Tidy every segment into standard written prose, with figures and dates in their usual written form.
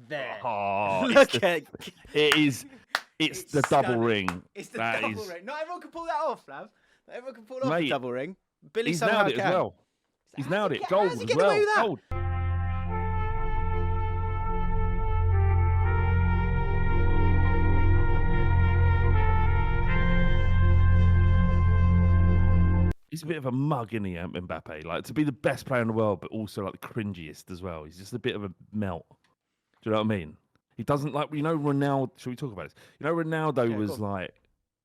there. Oh, Look at it's the double ring. It's the double ring. Not everyone can pull that off, Flav. Not everyone can pull off the double ring. Billy he's somehow nailed it can. as well. He's nailed it. Gold How's he as getting away well. with that? Gold. He's a bit of a mug, isn't he, Mbappe? Like, to be the best player in the world, but also like the cringiest as well. He's just a bit of a melt. Do you know what I mean? He doesn't like, Ronaldo. Should we talk about this? Ronaldo was like,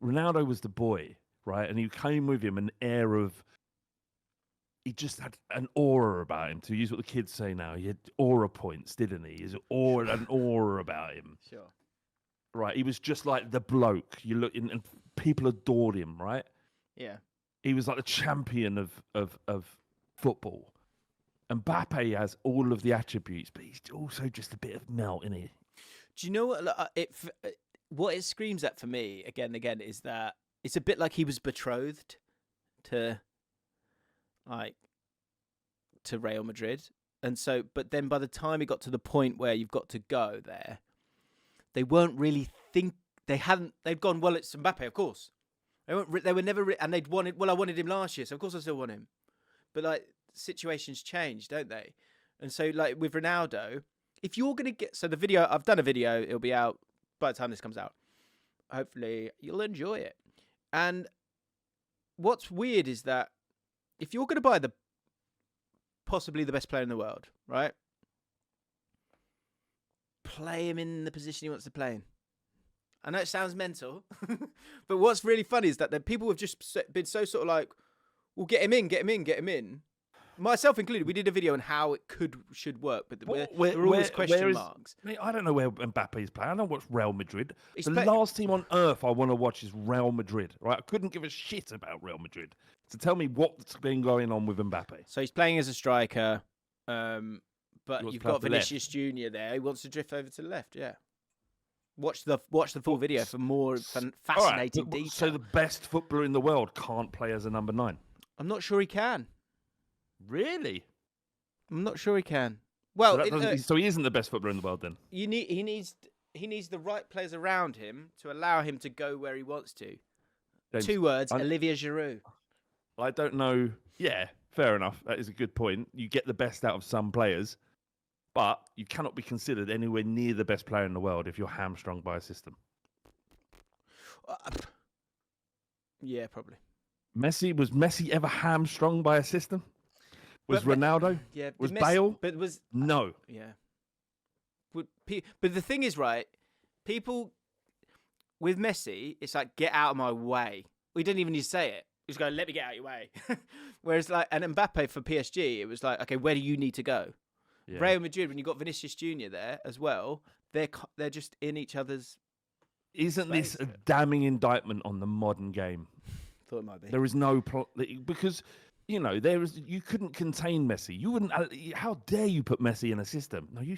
Ronaldo was the boy, right? And he came with him an air of, he just had an aura about him. To use what the kids say now, he had aura points, didn't he? His aura, an aura about him. Sure. Right. He was just like the bloke. You look in, and people adored him, right? Yeah. He was like the champion of football. Mbappe has all of the attributes, but he's also just a bit of melt, isn't he? Do you know what it screams at for me again is that it's a bit like he was betrothed to Real Madrid, and so but then by the time he got to the point where you've got to go there, they weren't really they've gone, well, it's Mbappe, of course. They were never, and they'd wanted. Well, I wanted him last year, so of course I still want him. But like situations change, don't they? And so, like with Ronaldo, if you're gonna get the video, I've done a video. It'll be out by the time this comes out. Hopefully, you'll enjoy it. And what's weird is that if you're gonna buy possibly the best player in the world, right? Play him in the position he wants to play in. I know it sounds mental, but what's really funny is that the people have just been so sort of like, well, get him in. Myself included, we did a video on how it should work, but there are always question marks. Mate, I don't know where Mbappe's playing. I don't watch Real Madrid. The last team on earth I want to watch is Real Madrid. Right? I couldn't give a shit about Real Madrid. So tell me what's been going on with Mbappe. So he's playing as a striker, but you've got Vinicius Junior there. He wants to drift over to the left. Yeah. Watch the full video for more fascinating detail. So the best footballer in the world can't play as a number 9? I'm not sure he can. Really? I'm not sure he can. Well, so he isn't the best footballer in the world then? He needs the right players around him to allow him to go where he wants to. James, 2 words, Olivier Giroud. I don't know. Yeah, fair enough. That is a good point. You get the best out of some players. But you cannot be considered anywhere near the best player in the world if you're hamstrung by a system. Yeah, probably. Was Messi ever hamstrung by a system? Was Ronaldo? Yeah. Was Bale? But was no. Yeah. But the thing is, right? People with Messi, it's like, get out of my way. We didn't even need to say it. He's going, let me get out of your way. Whereas and Mbappe for PSG, it was like, okay, where do you need to go? Yeah. Real Madrid, when you got Vinicius Junior there as well, they're just in each other's. Isn't this a damning indictment on the modern game? Thought it might be. There is no because you couldn't contain Messi. You wouldn't. How dare you put Messi in a system? No, you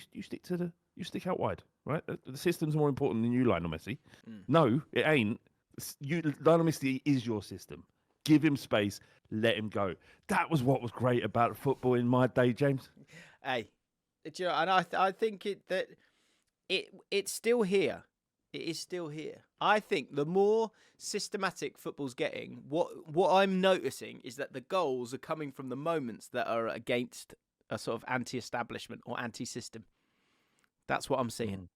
stick out wide, right? The system's more important than you, Lionel Messi. No, it ain't. Lionel Messi is your system. Give him space. Let him go. That was what was great about football in my day, James. Hey, and I think it's still here. It is still here. I think the more systematic football's getting, what I'm noticing is that the goals are coming from the moments that are against a sort of anti-establishment or anti-system. That's what I'm seeing.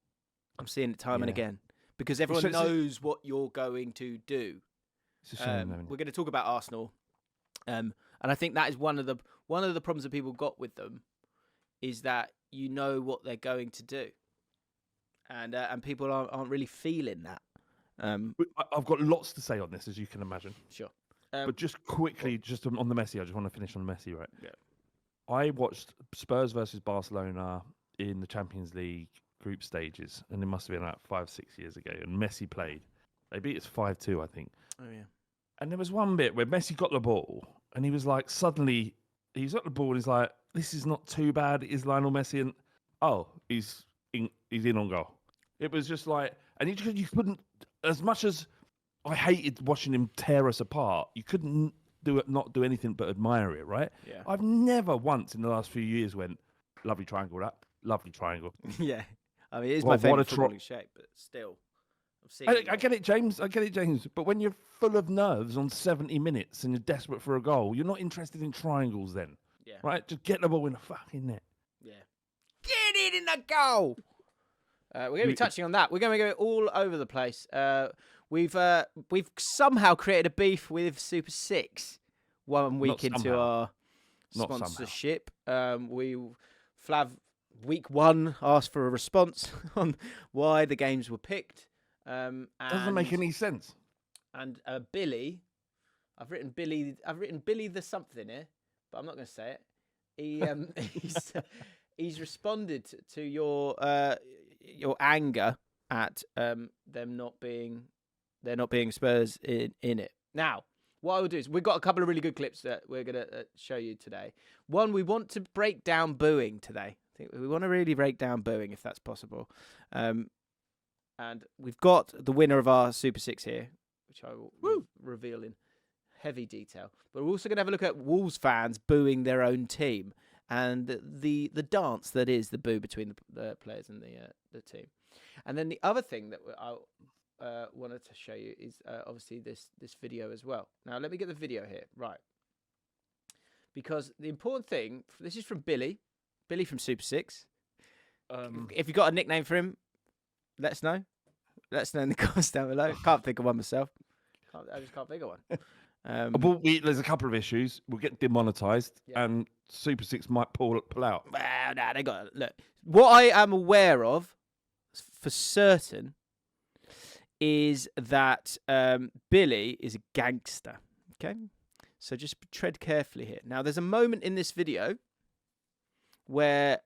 I'm seeing it time and again because everyone knows what you're going to do. We're going to talk about Arsenal, and I think that is one of the problems that people got with them. Is that you know what they're going to do, and people aren't really feeling that. I've got lots to say on this, as you can imagine. Sure, but just quickly, just on the Messi, I just want to finish on the Messi, right? Yeah. I watched Spurs versus Barcelona in the Champions League group stages, and it must have been about 5-6 years ago. And Messi played. They beat us 5-2, I think. Oh yeah. And there was one bit where Messi got the ball, and he was like, suddenly he's got the ball, and he's like, this is not too bad. Is Lionel Messi? And he's in on goal. It was just like, and you couldn't, as much as I hated watching him tear us apart, you couldn't not do anything but admire it, right? Yeah. I've never once in the last few years went, lovely triangle, that lovely triangle. Yeah. I mean, it is Well, my favourite what a footballing shape, but still. I get it, James. I get it, James. But when you're full of nerves on 70 minutes and you're desperate for a goal, you're not interested in triangles then. Yeah. Right? Just get the ball in the fucking net. Yeah. Get it in the goal! We're going to be touching on that. We're going to go all over the place. We've somehow created a beef with Super 6 1 week into our sponsorship. Flav, week 1, asked for a response on why the games were picked. Doesn't make any sense. And Billy, I've written Billy the something here, but I'm not going to say it. He's responded to your anger at them not being Spurs in it. Now, what I will do is we've got a couple of really good clips that we're going to show you today. One, we want to break down booing today. I think we want to really break down booing if that's possible. And we've got the winner of our Super 6 here, which I will reveal in heavy detail. But we're also going to have a look at Wolves fans booing their own team and the dance that is the boo between the players and the team. And then the other thing that I wanted to show you is obviously this video as well. Now, let me get the video here. Right. Because the important thing, this is from Billy from Super 6. If you've got a nickname for him, let us know. Let us know in the comments down below. Can't think of one myself. I just can't think of one. There's a couple of issues. We'll get demonetised, and Super 6 might pull out. Well, nah, they got look. What I am aware of, for certain, is that Billy is a gangster. Okay, so just tread carefully here. Now, there's a moment in this video where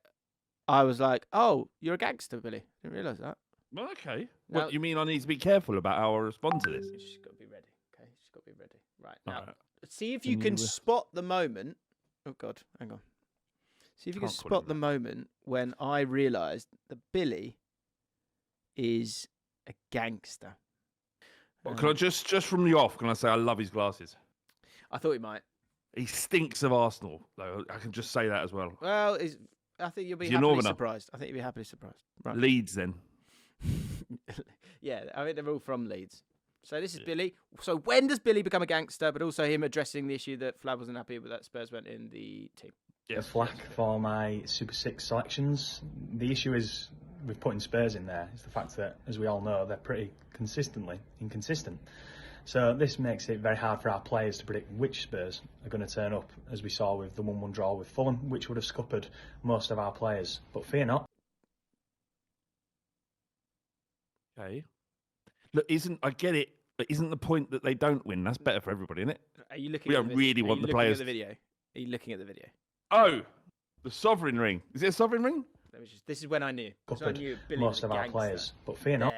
I was like, "Oh, you're a gangster, Billy." Didn't realise that. Well, okay. Now, what you mean? I need to be careful about how I respond to this. You just got to be ready. Okay, you just got to be ready. Right now, see if you can spot the moment. Oh God, hang on. See if you can spot the moment when I realised that Billy is a gangster. Well, can I just from the off? Can I say I love his glasses? I thought he might. He stinks of Arsenal, though. I can just say that as well. Well, I think you'll be happily surprised. I think you'll be happily surprised. Right. Leeds, then. Yeah, I think they're all from Leeds. So this is Billy. So when does Billy become a gangster? But also him addressing the issue that Flav wasn't happy with that Spurs went in the team. A flack for my Super 6 selections. The issue is with putting Spurs in there is the fact that, as we all know, they're pretty consistently inconsistent. So this makes it very hard for our players to predict which Spurs are going to turn up, as we saw with the 1-1 draw with Fulham, which would have scuppered most of our players. But fear not. Okay. Look, I get it, but isn't the point that they don't win? That's better for everybody, isn't it? Are you looking? We don't really want the players. Are you looking at the video? Oh, the sovereign ring. Is it a sovereign ring? This is when I knew. I knew Billy most of our players, but fear not.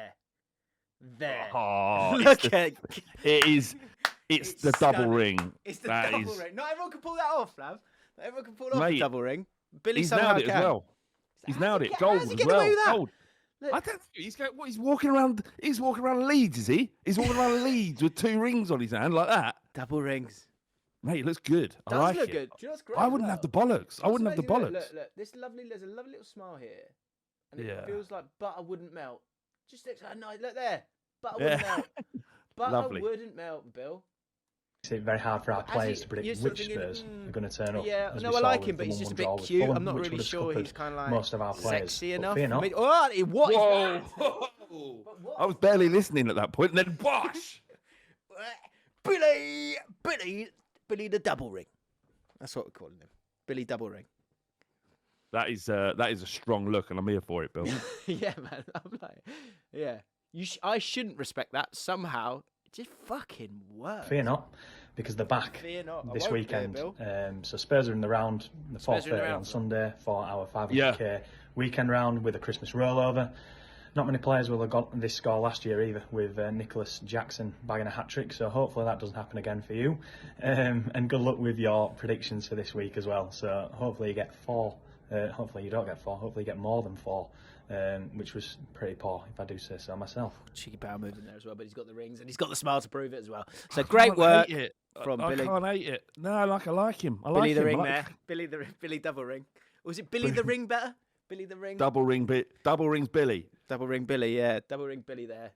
There. Oh, look at it. It's the double ring. It's the double ring. Not everyone can pull that off, Flav. Not everyone can pull off the double ring. Billy he's somehow nailed it as well. He's nailed it. Gold as well. Gold. I don't think he's walking around. He's walking around Leeds, is he? He's walking around Leeds with 2 rings on his hand like that. Double rings. Mate, it looks good. I like it. Good. Do you know what's great? I wouldn't have the bollocks. I wouldn't have the bollocks. Look. There's a lovely little smile here, and it feels like butter wouldn't melt. Just looks like nice. Look there. Butter wouldn't melt. Butter wouldn't melt, Bill. It's very hard for our players to predict which Spurs are going to turn up. Yeah, no, I like him, but he's just a bit cute. I'm not really sure he's kind of like most of our players. Sexy enough. What is that? I was barely listening at that point, and then wash. Billy the double ring. That's what we're calling him. Billy double ring. That is a strong look, and I'm here for it, Bill. Yeah, man. I'm like, yeah. I shouldn't respect that. Somehow, it just fucking works. Fear not, because they're back this weekend. So Spurs are in the round, the 4:30 on Sunday for our 500k weekend round with a Christmas rollover. Not many players will have got this score last year either, with Nicholas Jackson bagging a hat-trick, so hopefully that doesn't happen again for you. And good luck with your predictions for this week as well. So hopefully you get 4. Hopefully you don't get 4. Hopefully you get more than 4, which was pretty poor, if I do say so myself. Cheeky power move in there as well, but he's got the rings and he's got the smile to prove it as well. So great work from Billy. I can't hate it. No, I like him. Billy the ring there. Billy double ring. Or was it Billy the ring better? Billy the Ring. Double rings Billy. Double ring Billy, yeah. Double ring Billy there.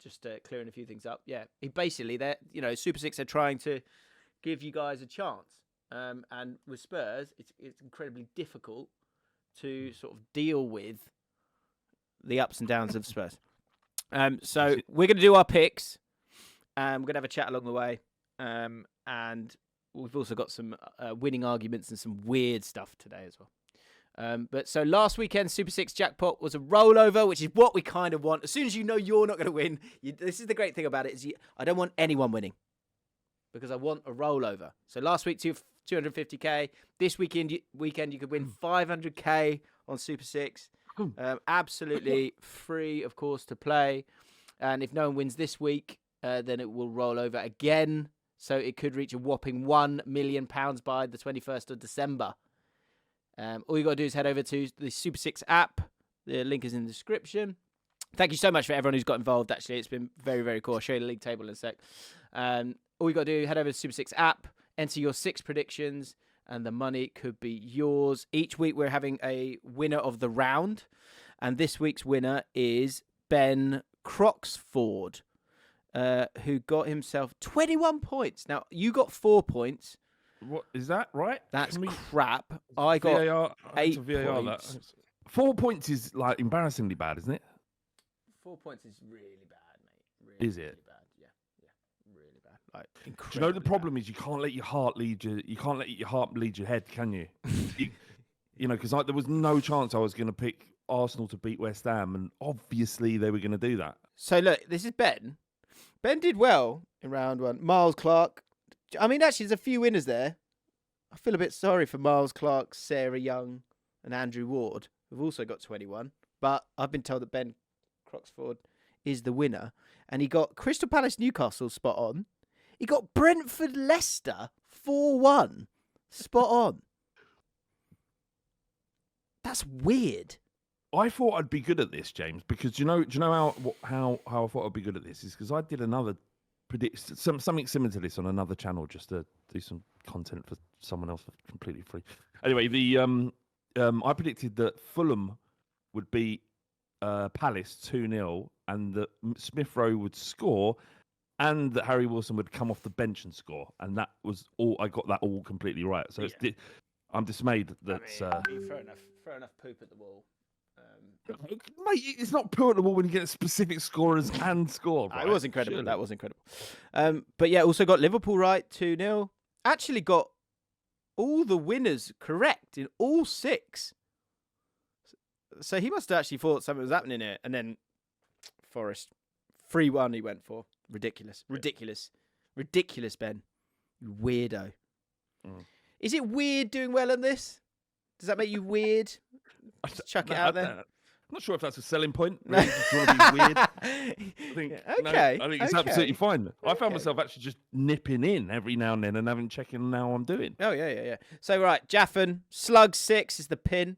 Just clearing a few things up. Yeah, he basically, Super Six are trying to give you guys a chance. And with Spurs, it's incredibly difficult to sort of deal with the ups and downs of Spurs. So we're going to do our picks. We're going to have a chat along the way. And we've also got some winning arguments and some weird stuff today as well. But so last weekend, Super 6 jackpot was a rollover, which is what we kind of want. As soon as you know you're not going to win, this is the great thing about it, is I don't want anyone winning because I want a rollover. So last week, 250k. This weekend you could win 500k on Super 6. Absolutely free, of course, to play. And if no one wins this week, then it will roll over again. So it could reach a whopping £1 million by the 21st of December. All you got to do is head over to the Super 6 app. The link is in the description. Thank you so much for everyone who's got involved, actually. It's been very, very cool. I'll show you the league table in a sec. All you got to do, head over to the Super 6 app, enter your 6 predictions, and the money could be yours. Each week we're having a winner of the round, and this week's winner is Ben Croxford, who got himself 21 points. Now, you got 4 points. What is that right? That's crap. I got VAR, 8 VAR, points. 4 points is like embarrassingly bad, isn't it? 4 points is really bad, mate. Really, is it? Really bad. Yeah, really bad. Like, incredibly. Do you know the problem is you can't let your heart lead your head, can you? Because there was no chance I was going to pick Arsenal to beat West Ham, and obviously they were going to do that. So look, this is Ben. Ben did well in round 1. Miles Clark. I mean, actually, there's a few winners there. I feel a bit sorry for Miles Clark, Sarah Young, and Andrew Ward, who've also got 21. But I've been told that Ben Croxford is the winner. And he got Crystal Palace Newcastle spot on. He got Brentford Leicester 4-1 spot on. That's weird. I thought I'd be good at this, James, because do you know how I thought I'd be good at this is because I did another something similar to this on another channel just to do some content for someone else for completely free. Anyway, I predicted that Fulham would beat Palace 2-0 and that Smith Rowe would score and that Harry Wilson would come off the bench and score, and that was all. I got that all completely right. So I'm dismayed that. Fair enough. Poop at the wall. Mate, it's not poo at the wall when you get specific scorers and score. Right? It was incredible. Surely. That was incredible. But yeah, also got Liverpool right 2-0. Actually got all the winners correct in all 6. So he must have actually thought something was happening here. And then Forest 3-1 he went for. Ridiculous, Ben. You weirdo. Is it weird doing well on this? Does that make you weird? Just chuck it out there. I'm not sure if that's a selling point. Really. Just want to be weird. I think it's absolutely fine. I found myself actually just nipping in every now and then and checking how I'm doing. Oh, yeah. So, right, Jaffin, Slug 6 is the pin.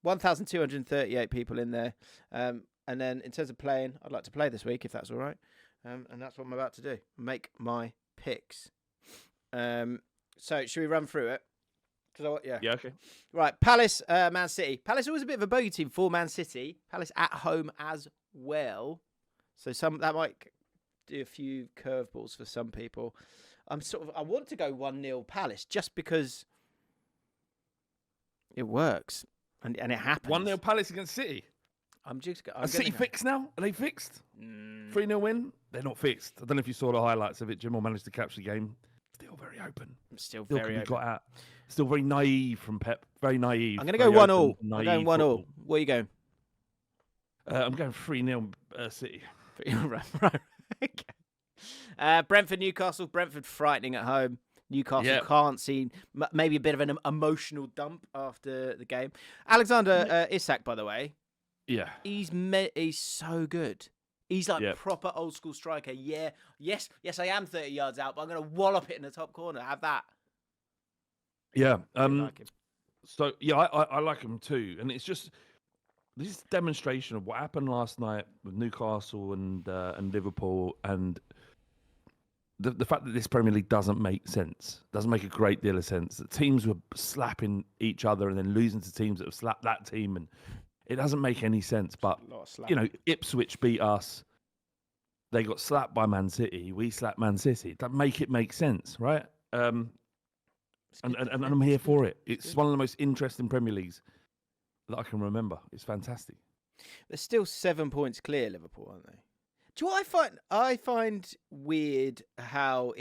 1,238 people in there. And then in terms of playing, I'd like to play this week, if that's all right. And that's what I'm about to do. Make my picks. So, should we run through it? Yeah, okay. Right, Palace, Man City. Palace always a bit of a bogey team for Man City. Palace at home as well. So that might do a few curveballs for some people. I want to go 1-0 Palace just because it works and it happens. 1-0 Palace against City. Are City fixed now? Are they fixed? 3-0 win? They're not fixed. I don't know if you saw the highlights of it. Jim managed to capture the game. Still very open. Still very open. Got out. Still very naive from Pep. Very naive. I'm going to go 1-0. I'm going 1-0. What are you going? I'm going 3-0 City. Right. Okay. Brentford, Newcastle. Brentford frightening at home. Newcastle can't see. Maybe a bit of an emotional dump after the game. Alexander Isak, by the way. Yeah. He's so good. He's like proper old school striker. Yeah. Yes, I am 30 yards out, but I'm going to wallop it in the top corner. Have that. Yeah. I like him. So, I like him too. And it's just this demonstration of what happened last night with Newcastle and Liverpool. And the fact that this Premier League doesn't make sense, doesn't make a great deal of sense. That teams were slapping each other and then losing to teams that have slapped that team, and it doesn't make any sense. But Ipswich beat us. They got slapped by Man City. We slapped Man City. That make sense, right? And I'm here for it. It's one of the most interesting Premier Leagues that I can remember. It's fantastic. They're still 7 points clear, Liverpool, aren't they? Do you know what I find weird how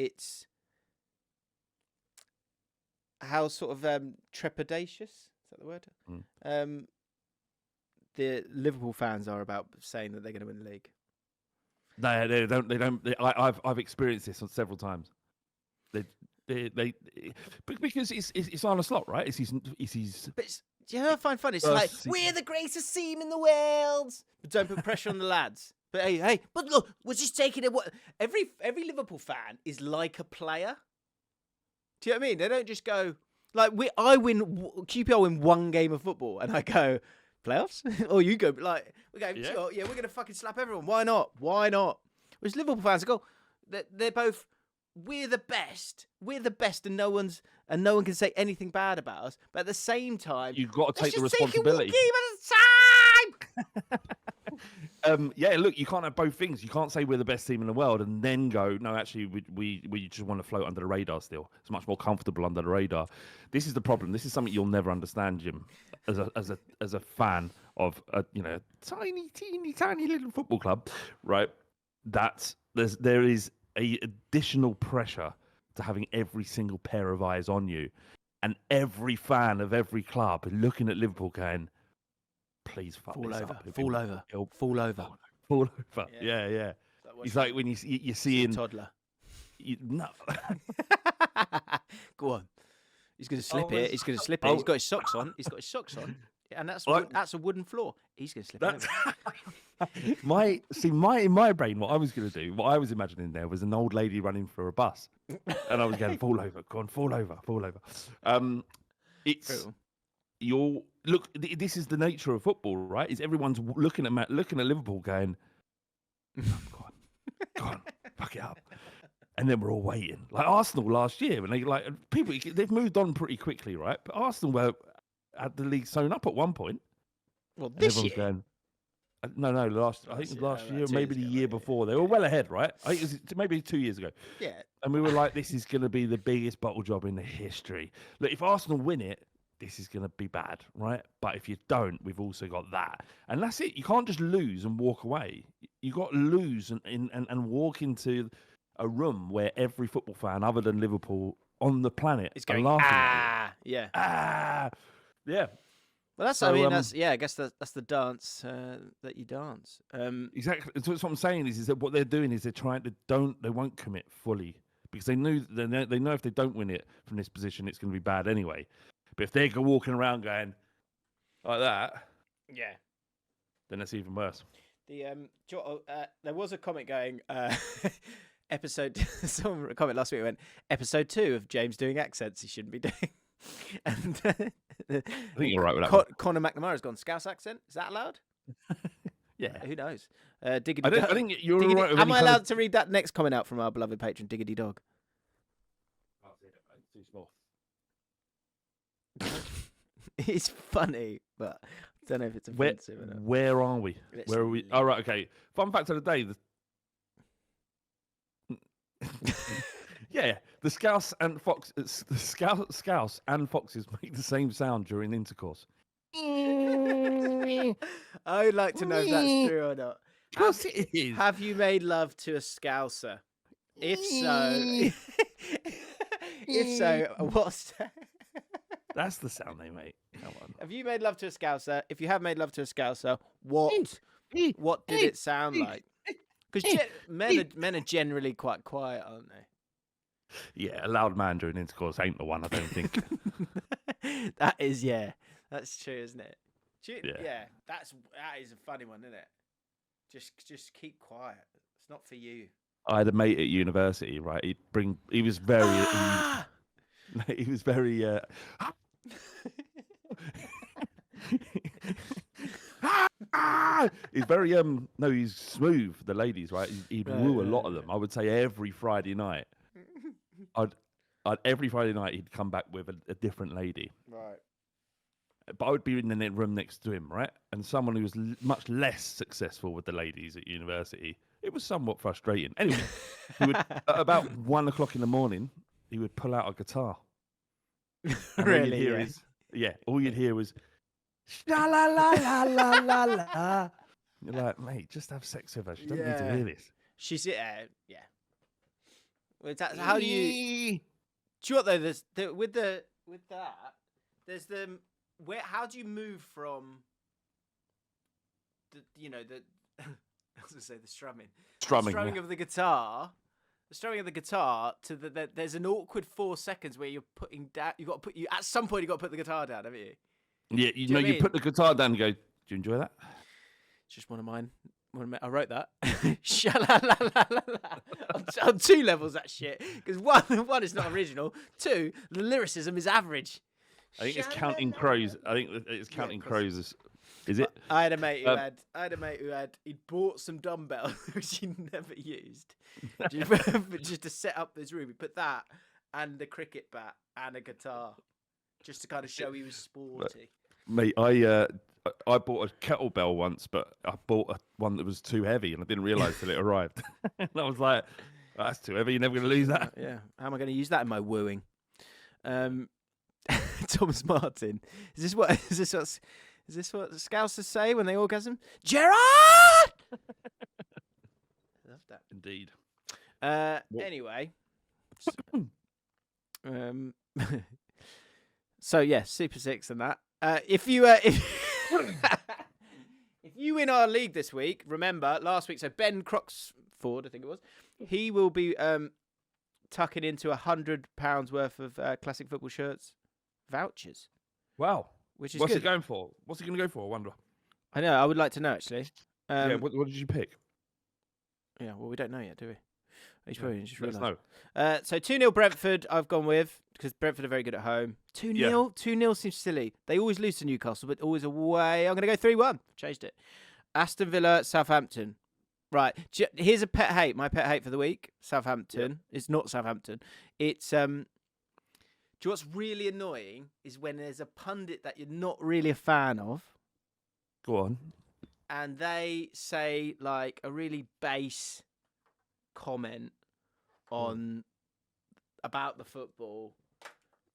sort of trepidatious, is that the word? The Liverpool fans are about saying that they're going to win the league. They don't. I've experienced this several times. Because it's on a slot, right? It's his. But do you know what I find funny? It's like we're the greatest team in the world, but don't put pressure on the lads. But hey, but look, we're just taking it. Every Liverpool fan is like a player. Do you know what I mean? They don't just go like QPR win one game of football, and I go playoffs, or you go like we go we're gonna fucking slap everyone. Why not? Whereas Liverpool fans go, they're both. We're the best, and no one can say anything bad about us. But at the same time, you've got to take the responsibility. Take yeah, look, you can't have both things. You can't say we're the best team in the world and then go, no, actually, we just want to float under the radar still. It's much more comfortable under the radar. This is the problem. This is something you'll never understand, Jim, as a fan of a tiny little football club, right? There is a additional pressure to having every single pair of eyes on you, and every fan of every club looking at Liverpool going, please fuck fall this over, up. fall over. Yeah. It's like when you're seeing toddler. No. Go on. He's going to slip it. He's going to slip it. He's got his socks on. And that's a wooden floor. He's going to slip it over. In my brain, what I was going to do, what I was imagining there was an old lady running for a bus, and I was going fall over. Go on, fall over. It's cool. Look. This is the nature of football, right? Is everyone's looking at Liverpool, going, oh, go on, fuck it up. And then we're all waiting. Like Arsenal last year, when they've moved on pretty quickly, right? But Arsenal had the league sewn up at one point. Well, this year. Going, no, last year, maybe the year before. They were well ahead, right? I think it was maybe 2 years ago. Yeah. And we were like, this is going to be the biggest bottle job in the history. Look, if Arsenal win it, this is going to be bad, right? But if you don't, we've also got that. And that's it. You can't just lose and walk away. You got to lose and walk into a room where every football fan other than Liverpool on the planet is going, yeah. Well, I guess that's the dance that you dance. Exactly. So what I'm saying is that what they're doing is they won't commit fully because they know if they don't win it from this position, it's going to be bad anyway. But if they go walking around going like that, then that's even worse. There was a comment going. Someone comment last week went episode 2 of James doing accents he shouldn't be doing. And I think you're right with that. Conor McNamara's gone Scouse accent. Is that allowed? Yeah. Who knows? I think you're right. Am I allowed to read that next comment out from our beloved patron, Diggity Dog? Too small. It's funny, but I don't know if it's offensive or not. Where are we? Where are we? Oh, right, okay. Fun fact of the day. The Scouse and foxes make the same sound during intercourse. I would like to know if that's true or not. Of course it is. Have you made love to a Scouser? If so, what's that? That's the sound they make. Come on. Have you made love to a Scouser? If you have made love to a Scouser, what did it sound like? Because men are generally quite quiet, aren't they? Yeah, a loud man during intercourse ain't the one, I don't think. That's true, isn't it? That is a funny one, isn't it? Just keep quiet. It's not for you. I had a mate at university, right? He was very He's very no, he's smooth. The ladies, right? He'd woo a lot of them. I would say every Friday night, every Friday night he'd come back with a different lady. Right. But I would be in the room next to him, right? And someone who was much less successful with the ladies at university. It was somewhat frustrating. Anyway, he would, at about 1 o'clock in the morning, he would pull out a guitar. Really? All you'd hear was la la la la la la la. You're like, mate, just have sex with her. She doesn't need to hear this. She's yeah. Well, how do you? Do you know what though? With that, there's the where. How do you move from the I was gonna say the strumming of the guitar. The strumming of the guitar to there's an awkward 4 seconds where you're putting down. At some point you got to put the guitar down, haven't you? Yeah, you put the guitar down and go. Do you enjoy that? It's just one of mine. I wrote that. on 2 levels, that shit. Because one is not original. 2, the lyricism is average. I think it's Counting Crows. Crows. Is it? I had a mate who he'd bought some dumbbells which he never used, just to set up this room. He put that and the cricket bat and a guitar, just to kind of show he was sporty. Mate, I bought a kettlebell once, but I bought one that was too heavy, and I didn't realise till it arrived. And I was like, "That's too heavy. You're never going to lose that." Yeah. How am I going to use that in my wooing? Thomas Martin. Is this what the Scousers say when they orgasm? Gerard! Love that. Indeed. Anyway. So yeah, Super 6 and that. If you win our league this week, remember last week. So Ben Croxford, I think it was, he will be tucking into £100 worth of classic football shirts vouchers. Wow, which is what's good. He going for? What's he going to go for? I wonder. I know. I would like to know actually. What did you pick? Yeah, well, we don't know yet, do we? He's probably just realised. No. So 2-0 Brentford. I've gone with because Brentford are very good at home. 2-0. Yeah. 2-0 seems silly. They always lose to Newcastle, but always away. I'm going to go 3-1. Changed it. Aston Villa, Southampton. Right. Here's a pet hate. My pet hate for the week. Southampton. Yeah. It's not Southampton. It's Do you know what's really annoying is when there's a pundit that you're not really a fan of. Go on. And they say like a really base comment on about the football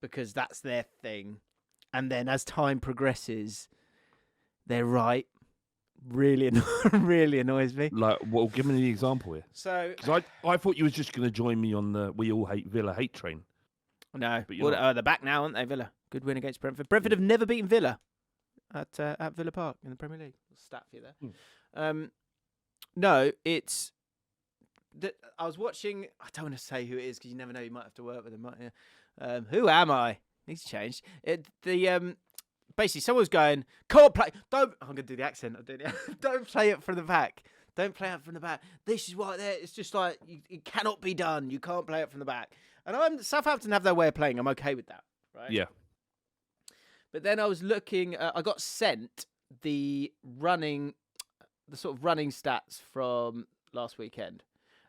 because that's their thing, and then as time progresses, they're right. Really annoys me. Like, well, give me the example here. So, because I thought you was just going to join me on the "we all hate Villa" hate train. No, but they're back now, aren't they? Villa, good win against Brentford. Brentford have never beaten Villa at Villa Park in the Premier League. Stat for you there. No, it's that I was watching. I don't want to say who it is because you never know. You might have to work with them, might you? Who am I? Needs to change. Basically, someone was going, "Can't play. Don't." I'm gonna do the accent. Don't play it from the back. Don't play it from the back. This is why it's just like it cannot be done. You can't play it from the back. And Southampton have their way of playing. I'm okay with that, right? Yeah. But then I was looking. I got sent the sort of running stats from last weekend,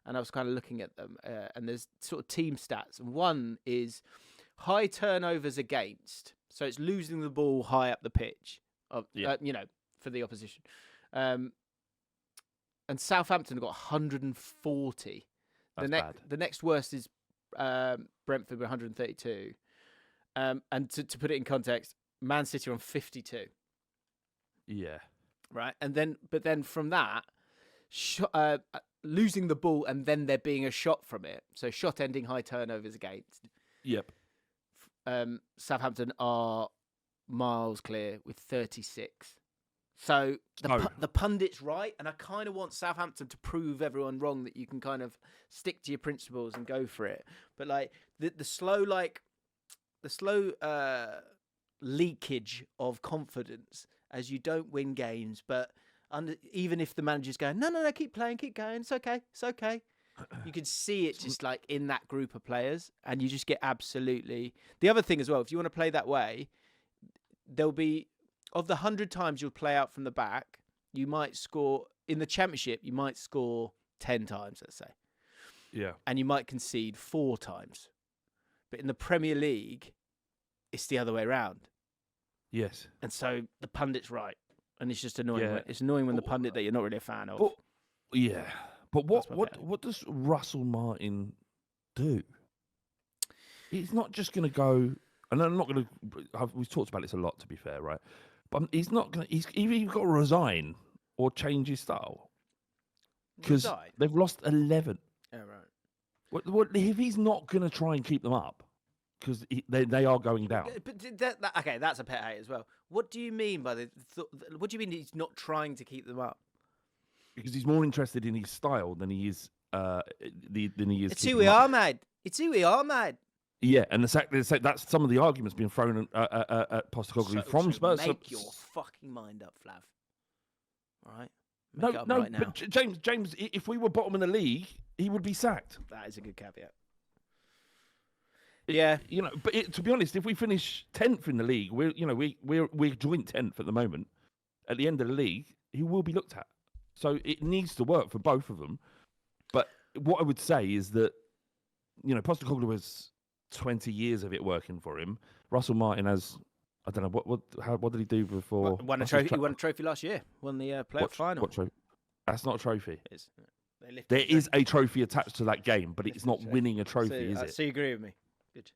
and I was kind of looking at them. And there's sort of team stats, and one is high turnovers against. So it's losing the ball high up the pitch, for the opposition. And Southampton got 140. That's bad. The next worst is Brentford with 132. And to put it in context, Man City are on 52. Yeah. Right. But then from that, losing the ball and then there being a shot from it. So shot ending high turnovers against. Yep. Southampton are miles clear with 36. So the pundit's right, and I kind of want Southampton to prove everyone wrong that you can kind of stick to your principles and go for it. But like the slow leakage of confidence as you don't win games, but even if the manager's going, no, keep playing, keep going, it's okay. You can see it just like in that group of players, and you just get absolutely. The other thing as well, if you want to play that way, there'll be of the 100 times you'll play out from the back, you might score in the Championship. You might score 10 times, let's say. Yeah. And you might concede 4 times. But in the Premier League, it's the other way around. Yes. And so the pundit's right. And it's just annoying. Yeah. It's annoying when the pundit that you're not really a fan of. But what does Russell Martin do? He's not just going to go, and I'm not going to, we've talked about this a lot, to be fair, right? But he's not going to, he's either got to resign or change his style. Because they've lost 11. Oh, right. What, if he's not going to try and keep them up, because they are going down. But okay, that's a pet hate as well. What do you mean by what do you mean he's not trying to keep them up? Because he's more interested in his style than he is. It's who we are, mate. It's who we are, mate. Yeah, and that's some of the arguments being thrown at Postecoglou from Spurs. Make your fucking mind up, Flav. All right. No, right now. But James, if we were bottom in the league, he would be sacked. That is a good caveat. Yeah, but to be honest, if we finish 10th in the league, we're joint 10th at the moment. At the end of the league, he will be looked at. So it needs to work for both of them. But what I would say is that, Postecoglou has 20 years of it working for him. Russell Martin has, I don't know, what did he do before? Won a trophy. He won a trophy last year. Won the playoff final. What trophy? That's not a trophy. There is a trophy attached to that game, but it's not winning a trophy, is it? So you agree with me? Good.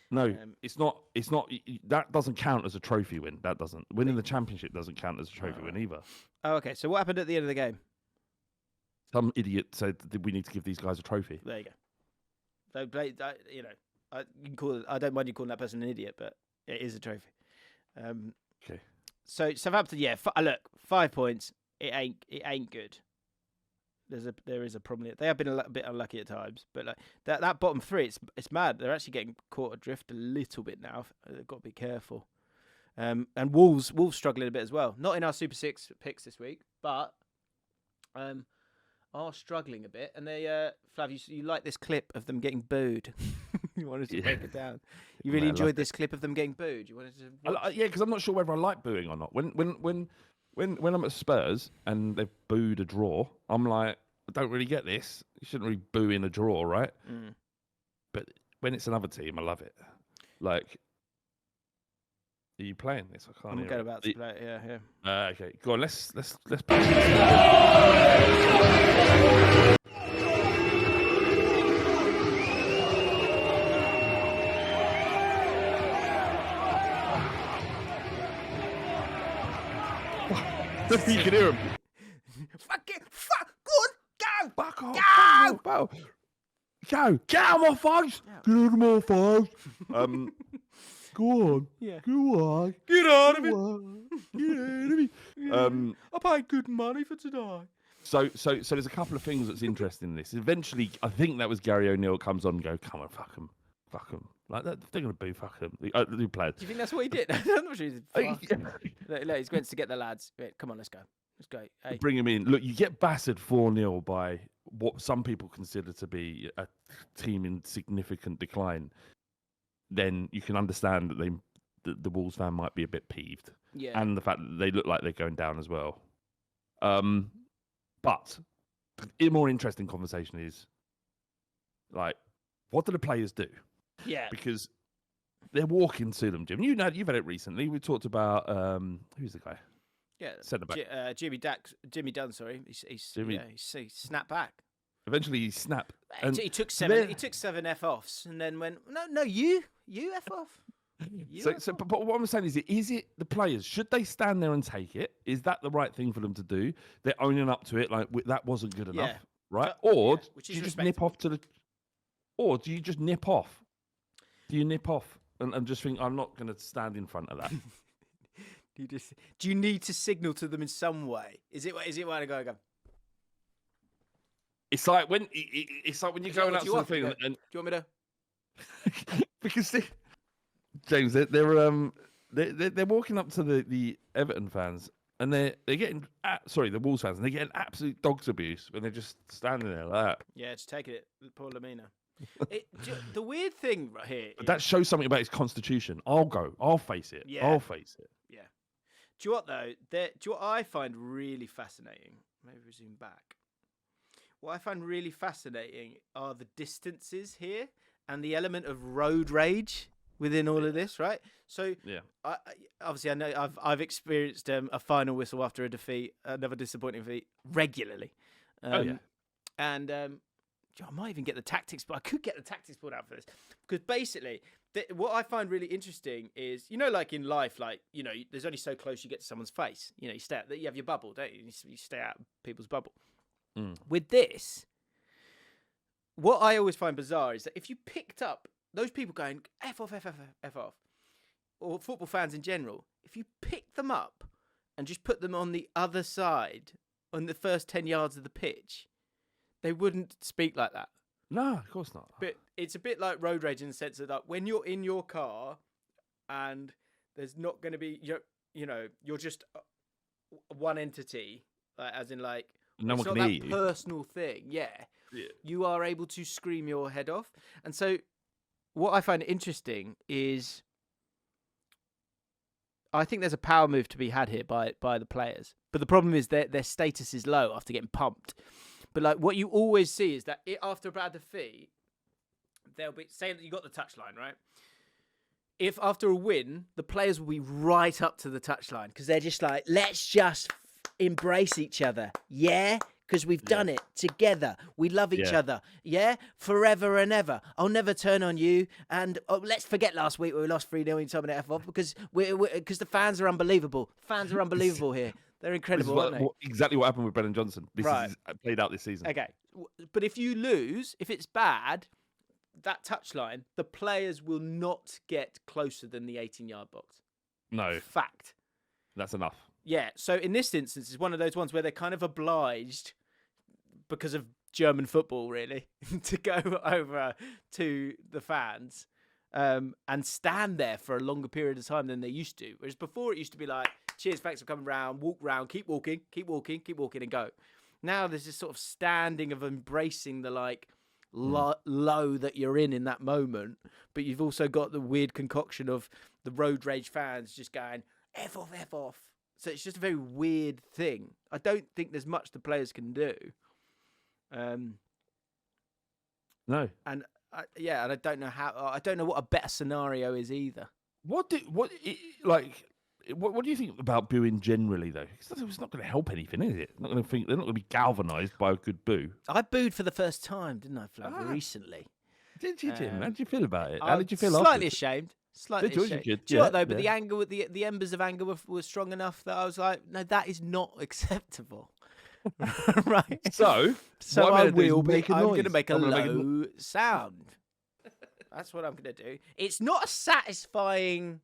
No, it's not. It's not. That doesn't count as a trophy win. That doesn't. Winning the championship doesn't count as a trophy win either. Oh, okay. So what happened at the end of the game? Some idiot said that we need to give these guys a trophy. There you go. So you can call it. I don't mind you calling that person an idiot, but it is a trophy. Okay. So Southampton, look, 5 points. It ain't good. There is a problem. They have been a bit unlucky at times, but like that bottom 3, it's mad. They're actually getting caught adrift a little bit now. They've got to be careful. And Wolves struggling a bit as well. Not in our Super 6 picks this week, but are struggling a bit. And they, Flav, you like this clip of them getting booed? You wanted to break it down. You really enjoyed this clip of them getting booed. You wanted to? Yeah, because I'm not sure whether I like booing or not. When I'm at Spurs and they've booed a draw, I'm like, I don't really get this. You shouldn't really boo in a draw, right? Mm. But when it's another team, I love it. Like, are you playing this? I can't. I'm about to play it. Yeah. Okay, go on. Let's play. You can hear him. Fuck it. Fuck. Good. Go. Back off. Go. Get out of my face. Get out of my face. Go on. Yeah. Go on. Get out of it. Get out of me. I paid good money for today. So there's a couple of things that's interesting in this. Eventually, I think that was Gary O'Neill comes on and go, come on, fuck them. Like that, they're going to boo, fuck them. The new players. Do you think that's what he did? I'm not sure he's going to get the lads. Wait, come on, let's go. Hey. Bring him in. Look, you get battered 4-0 by what some people consider to be a team in significant decline. Then you can understand that the Wolves fan might be a bit peeved. Yeah. And the fact that they look like they're going down as well. But a more interesting conversation is, like, what do the players do? Yeah. Because they're walking to them, Jim. You've had it recently. We talked about, who's the guy? Yeah. Centre back. Jimmy Dunn, sorry. He snapped back. Eventually he snapped. He took 7 F-offs and then went, no, you F off. But what I'm saying is it the players? Should they stand there and take it? Is that the right thing for them to do? They're owning up to it, like that wasn't good enough, right? Or do you just nip off to the? Or do you just nip off? Do you nip off and just think I'm not going to stand in front of that? Do you need to signal to them in some way? Is it when I go? It's like when you're going out to the thing. And do you want me to? Because James, they're walking up to the Everton fans and they're getting the Wolves fans, and they're getting absolute dog's abuse when they're just standing there like that. Yeah, just taking it, poor Lamina. The weird thing right here. That shows something about his constitution. I'll face it. Yeah. I'll face it. Yeah. Do you know what though? Do you know what I find really fascinating? Maybe we zoom back. What I find really fascinating are the distances here and the element of road rage within all of this, right? So, obviously, I know I've experienced a final whistle after a defeat, another disappointing defeat, regularly. And I might even get the tactics, but I could get the tactics pulled out for this because basically, what I find really interesting is, like in life, like there's only so close you get to someone's face. You have your bubble, don't you? You stay out of people's bubble. With this, what I always find bizarre is that if you picked up those people going F off, F off, F off, or football fans in general, if you pick them up and just put them on the other side, on the first 10 yards of the pitch, they wouldn't speak like that. No, of course not. But it's a bit like road rage in the sense that when you're in your car and there's not going to be, you're just one entity, as in like, no it's one not can hear that you. Personal thing, yeah. You are able to scream your head off. And so what I find interesting is I think there's a power move to be had here by the players. But the problem is their status is low after getting pumped. But like what you always see is that after a bad defeat, they'll be saying that you got the touchline, right? If after a win, the players will be right up to the touchline because they're just like, let's just embrace each other, yeah? Because we've done it together. We love each other, yeah? Forever and ever. I'll never turn on you. And let's forget last week where we lost 3-0 in Tottenham F off because because the fans are unbelievable. Fans are unbelievable here. They're incredible, aren't they? Exactly what happened with Brennan Johnson. This is played out this season. Okay. But if you lose, if it's bad, that touchline, the players will not get closer than the 18-yard box. No. Fact. That's enough. Yeah, so in this instance, it's one of those ones where they're kind of obliged, because of German football, really, to go over to the fans and stand there for a longer period of time than they used to. Whereas before, it used to be like, cheers, thanks for coming round, walk round, keep walking, and go. Now there's this sort of standing of embracing the low that you're in that moment, but you've also got the weird concoction of the road rage fans just going, F off, F off. So it's just a very weird thing. I don't think there's much the players can do. No. And and I don't know I don't know what a better scenario is either. What do you think about booing generally though? It's not going to help anything, is it? They're not going to be galvanised by a good boo. I booed for the first time, didn't I, Flav, recently? Did you, Jim? How did you feel about it? How I'm did you feel slightly after? ashamed. Slightly ashamed. Good. Do you know what though? But the anger, the embers of anger were strong enough that I was like, no, that is not acceptable. Right. So I'm going to make a low sound. That's what I'm going to do. It's not a satisfying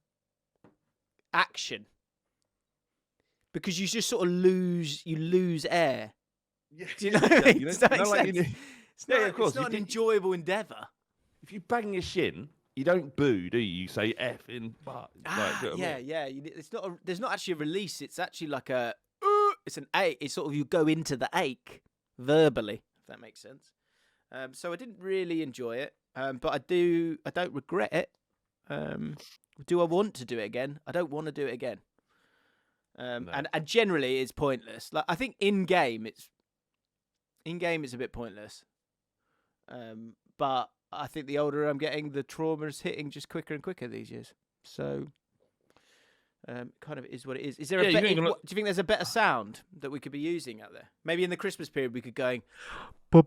action because you just sort of lose air. Yeah. Do you know what I mean? It's not an enjoyable endeavour. If you bang your shin, you don't boo, do you? You say F in. It's not. There's not actually a release. It's actually like a. It's an ache. It's sort of you go into the ache verbally, if that makes sense. So I didn't really enjoy it, but I don't regret it. Do I want to do it again? I don't want to do it again. No. And generally it's pointless. Like I think in game it's a bit pointless. But I think the older I'm getting, the trauma is hitting just quicker and quicker these years. So kind of is what it is. Is there do you think there's a better sound that we could be using out there? Maybe in the Christmas period we could go. Do you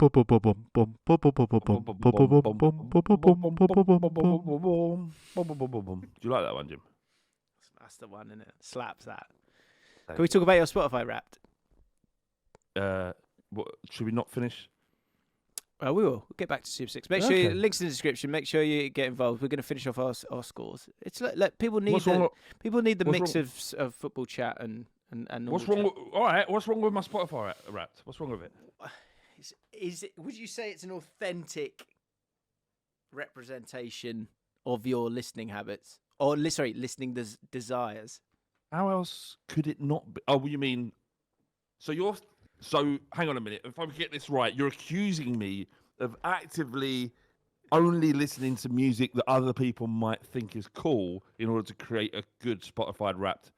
like that one, Jim? That's the one, isn't it? Slaps that. Can we talk about your Spotify Wrapped? Should we not finish? We will. We'll get back to Super 6. Make sure links in the description. Make sure you get involved. We're going to finish off our scores. It's like people need the mix of football chat and what's wrong? All right. What's wrong with my Spotify Wrapped? What's wrong with it? Would you say it's an authentic representation of your listening habits or listening desires? How else could it not be? Oh, you mean So hang on a minute. If I get this right, you're accusing me of actively only listening to music that other people might think is cool in order to create a good Spotify Wrapped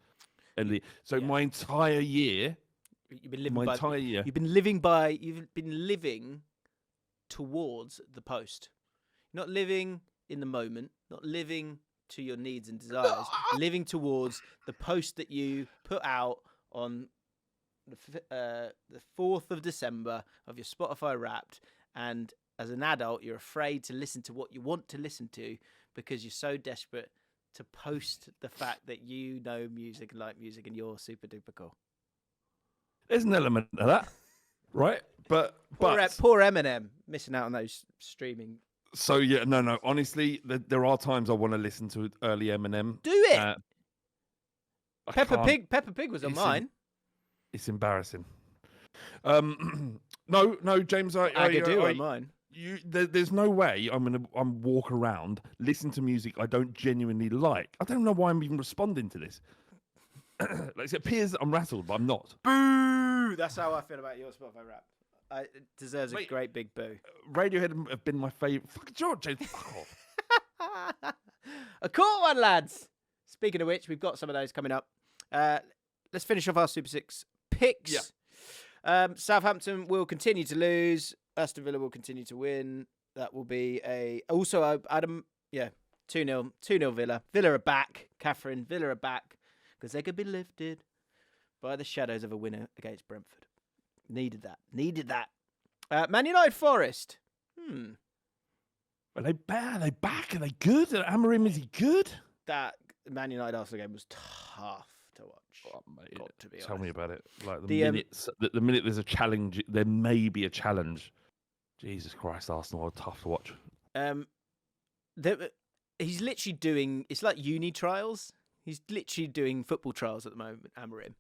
So my entire year, you've been living my by, entire year, you've been living towards the post. You're not living in the moment, not living to your needs and desires, living towards the post that you put out on the 4th of December of your Spotify Wrapped. And as an adult, you're afraid to listen to what you want to listen to because you're so desperate to post the fact that you know music and like music and you're super duper cool. There's an element of that, right? But poor Eminem missing out on those streaming. So yeah, no. Honestly, there are times I want to listen to early Eminem. Do it. Peppa Pig was on mine. It's embarrassing. No, James. I do on mine. There's no way I'm walk around, listen to music I don't genuinely like. I don't know why I'm even responding to this. Like, it appears that I'm rattled, but I'm not. Boo! That's how I feel about your Spotify Wrap. It deserves a great big boo. Radiohead have been my favourite. Fuck George, James, fuck off. A cool one, lads. Speaking of which, we've got some of those coming up. Let's finish off our Super 6 picks. Yeah. Southampton will continue to lose. Aston Villa will continue to win. That will be also Adam. Yeah, 2-0 Villa. Villa are back. Catherine, Villa are back because they could be lifted by the shadows of a winner against Brentford. Needed that. Man United Forest. Are they bad? Are they back? Are they good? Amorim, is he good? That Man United Arsenal game was tough to watch. Oh, mate, got to be tell honest. me about it. Like the minute there's a challenge, there may be a challenge. Jesus Christ, Arsenal are tough to watch. He's literally doing. It's like uni trials. He's literally doing football trials at the moment. Amorim.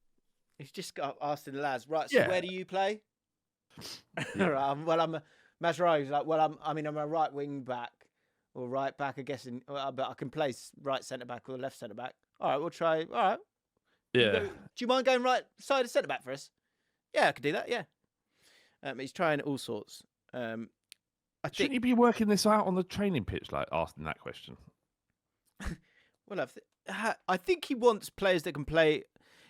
He's just got asking the lads, right? So where do you play? Yeah. Right, I'm Mazraoui's like, I'm a right wing back or right back, I guess. But I can play right centre back or left centre back. All right, we'll try. All right. Yeah. Do you mind going right side of centre back for us? Yeah, I could do that. Yeah. He's trying all sorts. Shouldn't you be working this out on the training pitch, like asking that question? Well, I think he wants players that can play.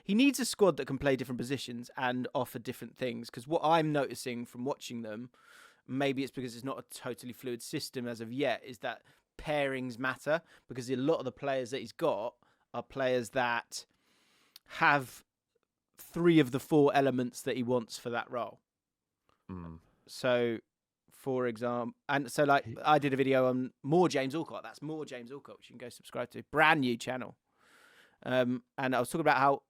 He needs a squad that can play different positions and offer different things. Because what I'm noticing from watching them, maybe it's because it's not a totally fluid system as of yet, is that pairings matter. Because a lot of the players that he's got are players that have 3 of the 4 elements that he wants for that role. So, for example, I did a video on more James Allcott. That's more James Allcott, which you can go subscribe to. Brand new channel. And I was talking about how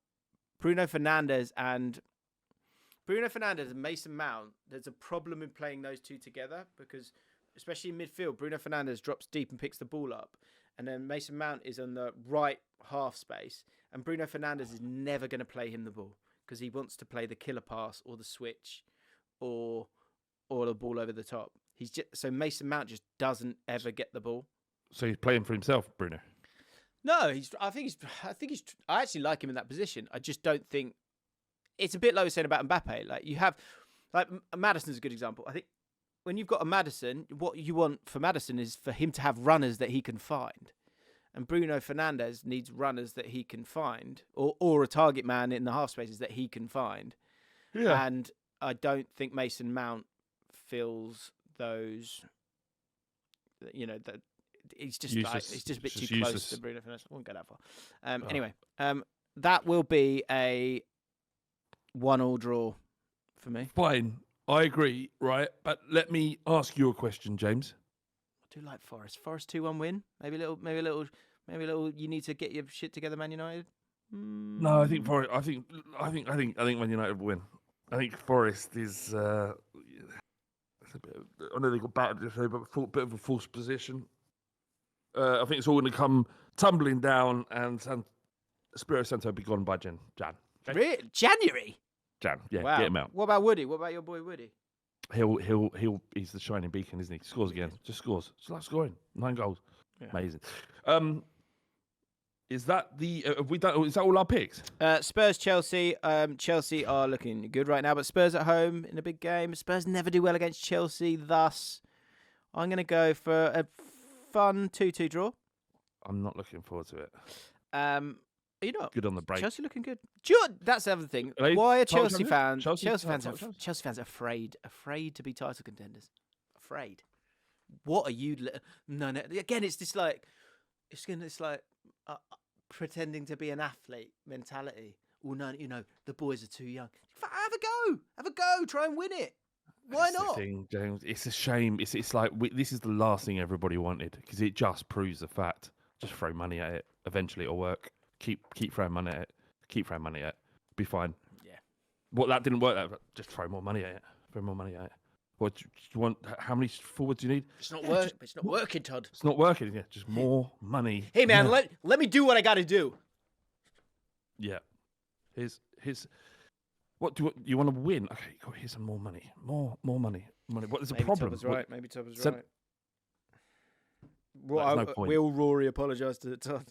Bruno Fernandes and Mason Mount, there's a problem in playing those two together because, especially in midfield, Bruno Fernandes drops deep and picks the ball up. And then Mason Mount is on the right half space. And Bruno Fernandes is never going to play him the ball because he wants to play the killer pass or the switch or the ball over the top. So Mason Mount just doesn't ever get the ball. So he's playing for himself, Bruno? No, I actually like him in that position. I just don't think it's a bit like we said about Mbappe. Like you have, like Maddison's a good example. I think when you've got a Maddison, what you want for Maddison is for him to have runners that he can find. And Bruno Fernandes needs runners that he can find or a target man in the half spaces that he can find. Yeah. And I don't think Mason Mount fills those, that he's just he's just a bit too close to Bruno Fernandes. I won't go that far. Anyway, that will be a 1-1 draw for me. Fine. I agree, right? But let me ask you a question, James. I do like Forest. Forest 2-1 win. Maybe a little. You need to get your shit together, Man United. No, I think Forest. I think Man United will win. I think Forest is. I know they got battered yesterday, but a bit of a false position. I think it's all going to come tumbling down, and Espirito Santo will be gone by Jan. Really? January? Jan, yeah, wow. Get him out. What about Woody? What about your boy Woody? He's the shining beacon, isn't he? Scores again. Just scores. Just like scoring. 9 goals. Yeah. Amazing. Is that have we done? Is that all our picks? Spurs, Chelsea. Chelsea are looking good right now, but Spurs at home in a big game. Spurs never do well against Chelsea. Thus, I'm going to go for a fun 2-2 draw. I'm not looking forward to it. You know, good on the break. Chelsea looking good. Do you know, that's the other thing. Why are Chelsea fans afraid to be title contenders? Afraid. What are you? No. Again, it's just like pretending to be an athlete mentality. Well, no, the boys are too young. Have a go. Try and win it. Why not? The thing, James, it's a shame. It's like this is the last thing everybody wanted because it just proves the fact. Just throw money at it. Eventually, it'll work. Keep throwing money at it. Keep throwing money at it. Be fine. Yeah. What that didn't work. Just throw more money at it. Throw more money at it. What do you want? How many forwards do you need? It's not working. It's not working, Todd. It's not working. Yeah, just more money. Hey man, let me do what I got to do. Yeah. Here's. What do you want to win? Okay, here's some more money. More money. What is the problem? Maybe Todd was right. No point. Will Rory apologise to Todd?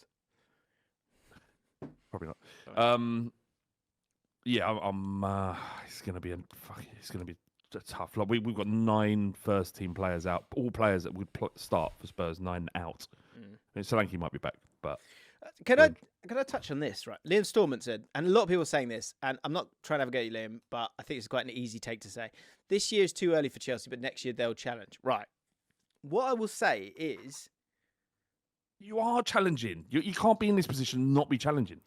Probably not. Yeah, I'm. It's gonna be a tough lot. We've got 9 first-team players out. All players that would start for Spurs, 9 out. Solanke might be back, but can I touch on this? Right, Liam Stormont said, and a lot of people are saying this, and I'm not trying to have a go at you, Liam, but I think it's quite an easy take to say. This year is too early for Chelsea, but next year they'll challenge. Right. What I will say is, you are challenging. You can't be in this position and not be challenging.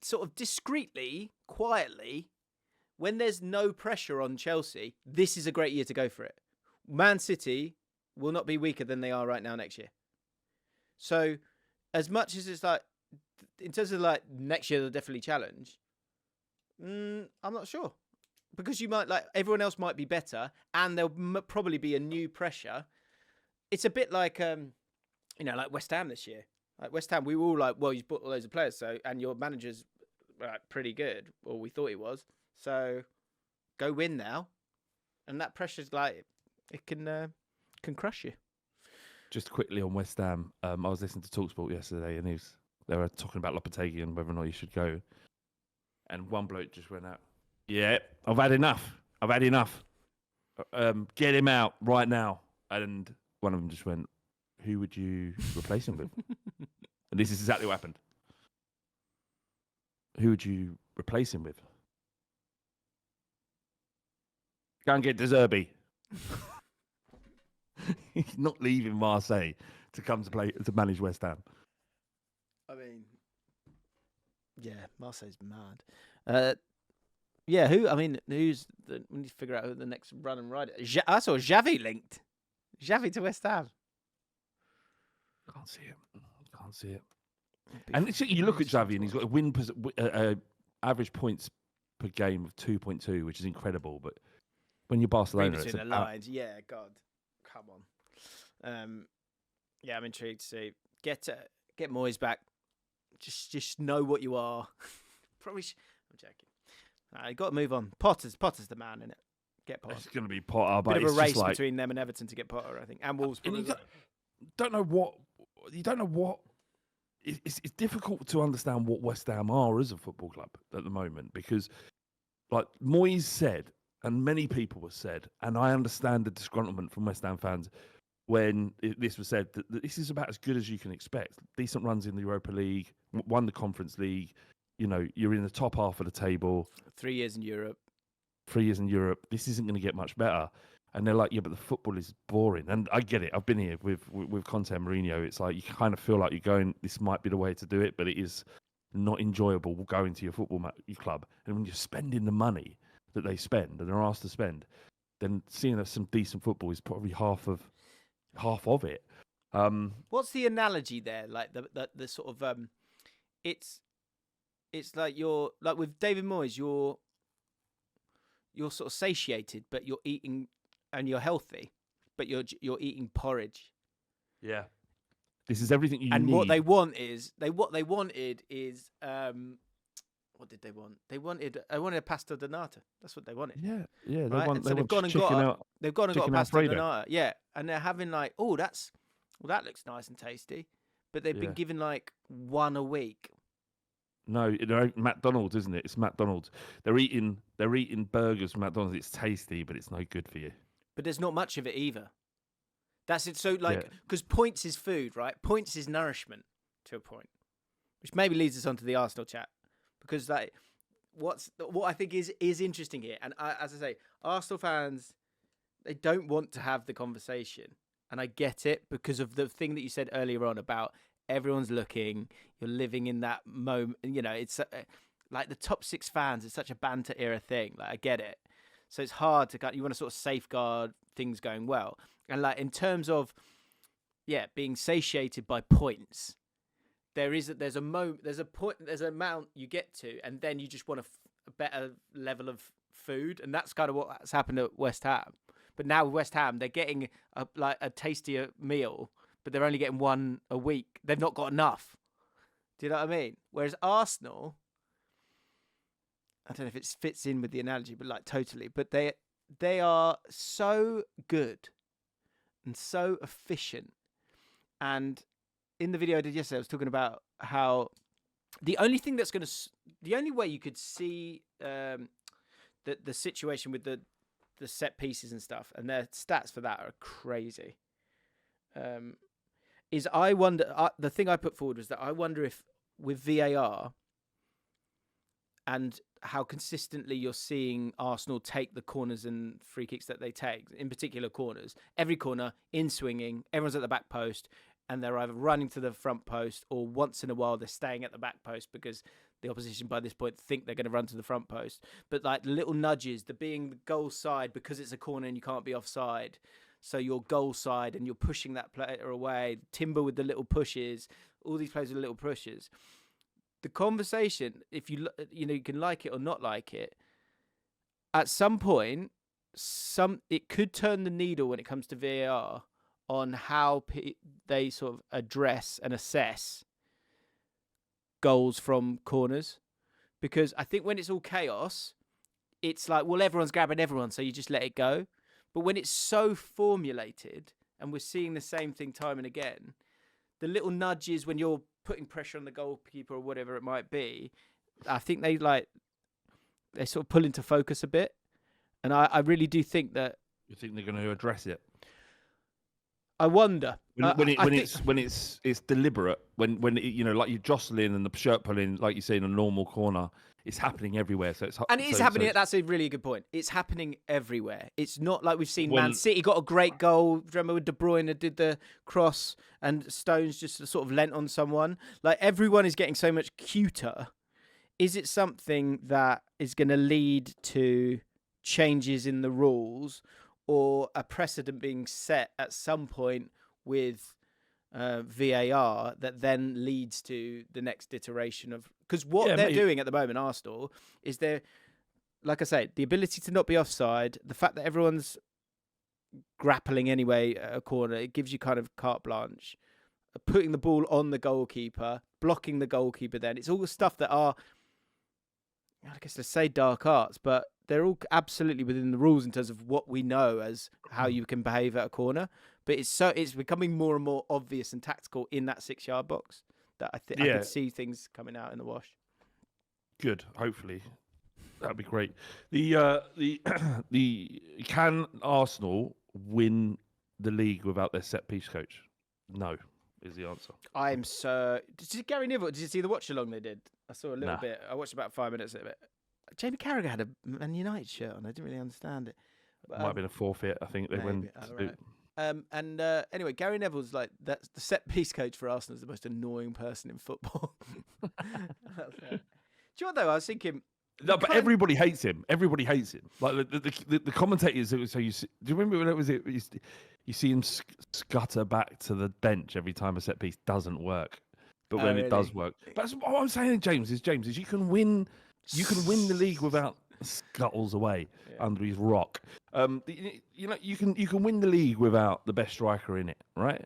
Sort of discreetly, quietly. When there's no pressure on Chelsea, this is a great year to go for it. Man City will not be weaker than they are right now next year. So, as much as it's like, in terms of like next year, they'll definitely challenge. I'm not sure. Because you might, everyone else might be better, and there'll probably be a new pressure. It's a bit like, like West Ham this year. Like West Ham, we were all like, well, you've bought loads of players, and your manager's pretty good. Well, we thought he was. So, go win now, and that pressure's it can crush you. Just quickly on West Ham, I was listening to TalkSport yesterday, and they were talking about Lopetegui and whether or not he should go. And one bloke just went out. Yeah, I've had enough. Get him out right now. And one of them just went, "Who would you replace him with?" And this is exactly what happened. Who would you replace him with? Go and get De Zerbi. He's not leaving Marseille to come to manage West Ham. I mean, yeah, Marseille's mad. Yeah, who's we need to figure out who the next run and ride. I saw Xavi linked. Xavi to West Ham. Can't see it. And you look at Xavi, and he's got a average points per game of 2.2, which is incredible. But when you're Barcelona, between the lines, yeah, God, come on. Yeah, I'm intrigued to see. Get Moyes back. Just know what you are. Probably. I'm joking. You got to move on. Potter's the man, innit? Get Potter. It's going to be Potter, but bit of a race just between them and Everton to get Potter, I think, and Wolves. And you don't know what. It's difficult to understand what West Ham are as a football club at the moment because, like Moyes said, and many people have said, and I understand the disgruntlement from West Ham fans when this was said that this is about as good as you can expect. Decent runs in the Europa League, won the Conference League. You're in the top half of the table. 3 years in Europe. 3 years in Europe. This isn't going to get much better. And they're like, yeah, but the football is boring. And I get it. I've been here with Conte and Mourinho. It's like you kind of feel like you're going, this might be the way to do it, but it is not enjoyable going to your football club. And when you're spending the money that they spend and they're asked to spend, then seeing some decent football is probably half of it. What's the analogy there? Like the sort of it's like you're like with David Moyes, you're sort of satiated, but you're eating and you're healthy, but you're eating porridge. Yeah, this is everything you need. And what they wanted is what did they want? They wanted a pasta donata. That's what they wanted. Yeah. Right? They've gone and got a pasta donata. Yeah, and they're having that looks nice and tasty, but they've been given one a week. No, McDonald's, isn't it? It's McDonald's. They're eating burgers from McDonald's. It's tasty, but it's no good for you. But there's not much of it either. That's it. So because points is food, right? Points is nourishment to a point. which maybe leads us on to the Arsenal chat, because like what I think is interesting here, and as I say, Arsenal fans, they don't want to have the conversation, and I get it because of the thing that you said earlier on about everyone's looking, you're living in that moment. It's like the top 6 fans is such a banter era thing. Like, I get it. So it's hard to you want to sort of safeguard things going well. And like in terms of, being satiated by points, there's a moment, there's an amount you get to, and then you just want a better level of food. And that's kind of what's happened at West Ham. But now with West Ham, they're getting a tastier meal, but they're only getting one a week. They've not got enough. Do you know what I mean? Whereas Arsenal, I don't know if it fits in with the analogy, but like totally. But they are so good and so efficient. And in the video I did yesterday, I was talking about how the only way you could see the situation with the set pieces and stuff, and their stats for that are crazy. Is I wonder, the thing I put forward was that I wonder if with VAR and how consistently you're seeing Arsenal take the corners and free kicks that they take, in particular corners, every corner in swinging, everyone's at the back post, and they're either running to the front post or once in a while they're staying at the back post because the opposition by this point think they're going to run to the front post. But like little nudges, the being the goal side because it's a corner and you can't be offside. So you're goal side and you're pushing that player away. Timber with the little pushes, all these players with little pushes. The conversation, if you can like it or not like it, at some point, it could turn the needle when it comes to VAR on how they sort of address and assess goals from corners. Because I think when it's all chaos, it's like, well, everyone's grabbing everyone, so you just let it go. But when it's so formulated, and we're seeing the same thing time and again, the little nudges when you're putting pressure on the goalkeeper or whatever it might be, I think they sort of pull into focus a bit. And I really do think that... You think they're going to address it? I wonder. When it's deliberate, when like you're jostling and the shirt pulling, like you say in a normal corner, it's happening everywhere. So it's happening. That's a really good point. It's happening everywhere. It's not like we've seen Man City got a great goal. Remember when De Bruyne did the cross and Stones just sort of lent on someone. Like everyone is getting so much cuter. Is it something that is going to lead to changes in the rules, or a precedent being set at some point with VAR that then leads to the next iteration of... Because they're doing at the moment, Arsenal, is like I say, the ability to not be offside, the fact that everyone's grappling anyway at a corner, it gives you kind of carte blanche. Putting the ball on the goalkeeper, blocking the goalkeeper then. It's all the stuff that are, I guess let's say dark arts, but they're all absolutely within the rules in terms of what we know as how you can behave at a corner. But it's becoming more and more obvious and tactical in that 6-yard box that I can see things coming out in the wash. Good, hopefully. That'd be great. The can Arsenal win the league without their set piece coach? No, is the answer. Did Gary Neville? Did you see the watch along they did? I saw a little bit. I watched about 5 minutes of it. Jamie Carragher had a Man United shirt on. I didn't really understand it. But, might have been a forfeit. I think they went. Anyway, Gary Neville's like that's the set piece coach for Arsenal is the most annoying person in football. Do you know what though? I was thinking. No, but everybody hates him. Everybody hates him. Like the commentators. So do you remember when it was? You see him scutter back to the bench every time a set piece doesn't work. But when it does work, but that's what I'm saying, James, is you can win. You can win the league without scuttles away under his rock. You can win the league without the best striker in it, right?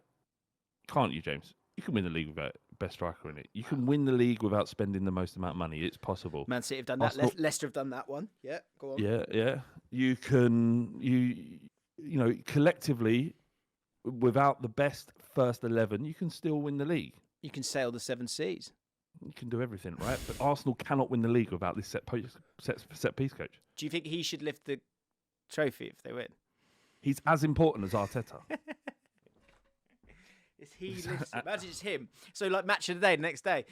Can't you, James? You can win the league without best striker in it. You can win the league without spending the most amount of money. It's possible. Man City have done that. Leicester have done that one. Yeah, go on. Yeah. You can collectively without the best first 11, you can still win the league. You can sail the 7 seas. You can do everything, right? But Arsenal cannot win the league without this set piece coach. Do you think he should lift the trophy if they win? He's as important as Arteta. It's he lifts it. Imagine it's him. So like match of the day, the next day,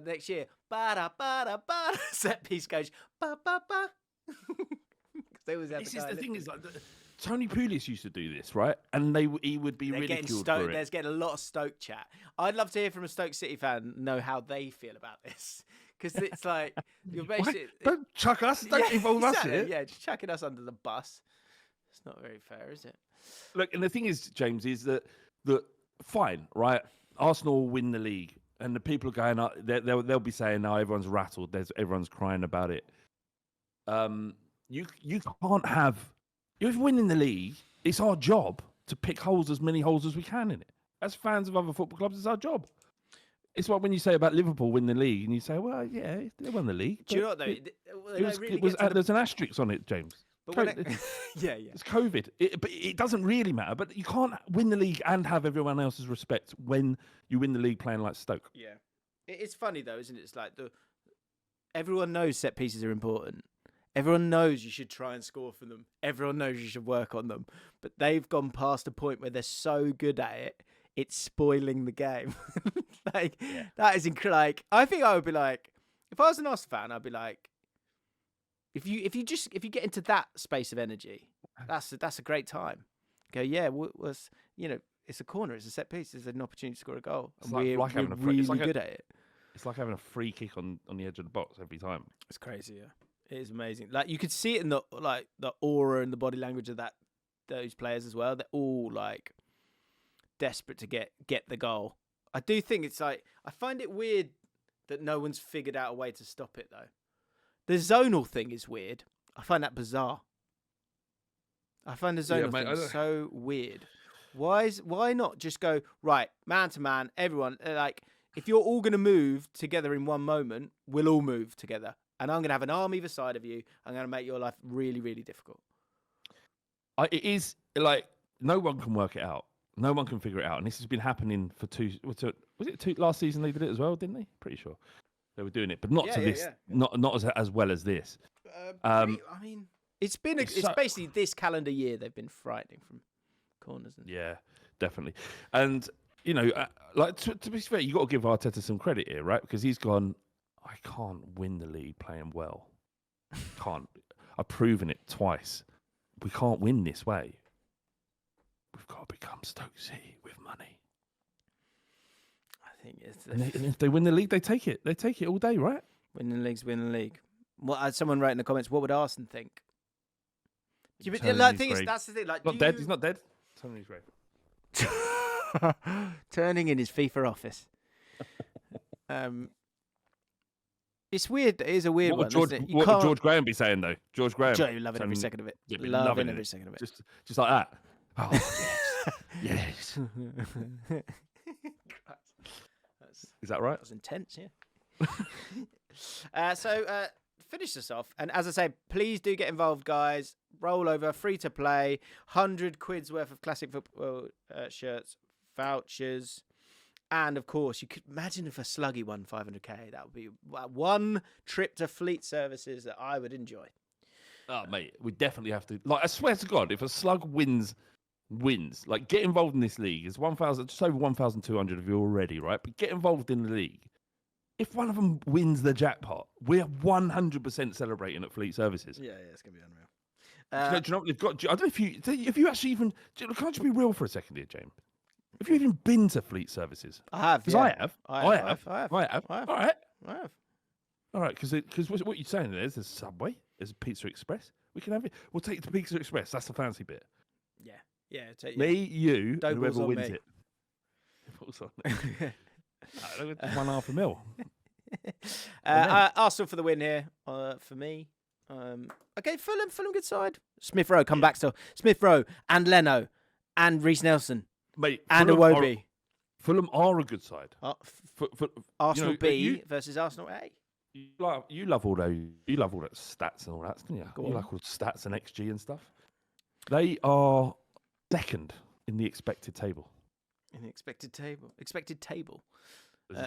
next year, ba-da, ba-da, ba-da, set piece goes, ba-ba-ba. They always have this is the thing is like Tony Pulis used to do this, right? And he would be ridiculed for it. There's getting a lot of Stoke chat. I'd love to hear from a Stoke City fan know how they feel about this. Because it's like, you're basically... Don't chuck us, don't involve us here. Yeah, just chucking us under the bus. It's not very fair, is it? Look, and the thing is, James, is that fine, right? Arsenal will win the league. And the people are going, they'll be saying, no, everyone's rattled. Everyone's crying about it. You can't have... If we're winning the league, it's our job to pick as many holes as we can in it. As fans of other football clubs, it's our job. It's like when you say about Liverpool win the league, and you say, well, yeah, they won the league. Do you know what, though? There's an asterisk on it, James. But yeah. It's COVID. But it doesn't really matter. But you can't win the league and have everyone else's respect when you win the league playing like Stoke. Yeah. It's funny, though, isn't it? It's like everyone knows set pieces are important. Everyone knows you should try and score from them. Everyone knows you should work on them. But they've gone past a point where they're so good at it, it's spoiling the game. That is incredible. I think I would be like, if I was an Arsenal fan, I'd be like, if you get into that space of energy, that's a great time. Go, yeah, it's a corner, it's a set piece, it's an opportunity to score a goal. And we're really good at it. It's like having a free kick on the edge of the box every time. It's crazy, yeah. It is amazing. Like you could see it in the aura and the body language of those players as well. They're all like desperate to get the goal. I do think it's like, I find it weird that no one's figured out a way to stop it though. The zonal thing is weird. I find that bizarre. I find the zonal thing so weird. Why not just go right, man to man, everyone, like if you're all going to move together in one moment, we'll all move together. And I'm going to have an arm either side of you. I'm going to make your life really, really difficult. It is like no one can work it out. No one can figure it out. And this has been happening for last season they did it as well, didn't they? Pretty sure they were doing it, but not this, not as well as this. I mean, it's basically this calendar year they've been frightening from corners. Yeah, definitely. And to be fair, you got to give Arteta some credit here, right? Because he's gone, I can't win the league playing well. Can't. I've proven it twice. We can't win this way. We've got to become Stoke City with money. I think it's... And if they win the league, they take it. They take it all day, right? Winning the league's winning the league. Someone wrote in the comments, what would Arsene think? That's the thing. Like, not dead. He's not dead. Tony's great. Turning in his FIFA office. It's weird. It is a weird one. What would George Graham be saying though? George Graham, loving every second of it. Loving every second of it. Just like that. Oh yes, yes. Is that right? That was intense, yeah. So finish this off, and as I say, please do get involved, guys. Rollover, free to play, £100 worth of classic football shirts, vouchers. And, of course, you could imagine if a Sluggy won 500k. That would be one trip to Fleet Services that I would enjoy. Oh, mate, we definitely have to. Like, I swear to God, if a Slug wins, like, get involved in this league. It's just over 1,200 of you already, right? But get involved in the league. If one of them wins the jackpot, we're 100% celebrating at Fleet Services. Yeah, it's going to be unreal. Do you know what they've got? I don't know if you actually even... Can I just be real for a second here, James? Have you even been to Fleet Services? I have. Because I have. I have. All right. All right, because what you're saying there's a Subway, there's a Pizza Express. We can have it. We'll take the Pizza Express. That's the fancy bit. Yeah. Me, you, and whoever wins it. $1.5 million. Arsenal for the win here. For me. Okay, Fulham good side. Smith Rowe, come back still. Smith Rowe and Leno and Reece Nelson. Mate, and Iwobi. Fulham are a good side. Arsenal B versus Arsenal A. You love all those. You love all that stats and all that, don't you? You like all stats and XG and stuff. They are second in the expected table. In the expected table. There's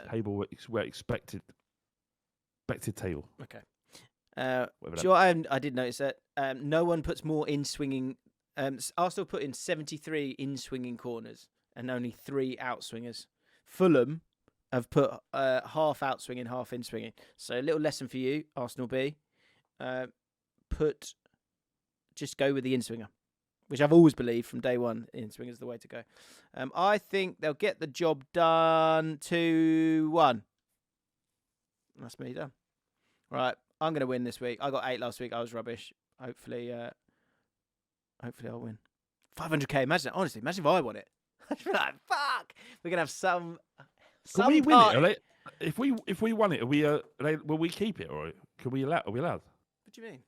a table where expected table. Okay. Sure, I did notice that no one puts more in swinging. Arsenal put in 73 in swinging corners and only 3 outswingers. Fulham have put half outswinging, half in-swinging. So a little lesson for you, Arsenal B. Just go with the in-swinger, which I've always believed from day one, in-swinger is the way to go. I think they'll get the job done 2-1. That's me done. Right, I'm going to win this week. I got 8 last week. I was rubbish. Hopefully I'll win. 500k. Imagine that. Honestly, imagine if I won it. I'd be like, fuck. We're going to have some. Can we win it? If we won it, will we keep it, or are we allowed? What do you mean?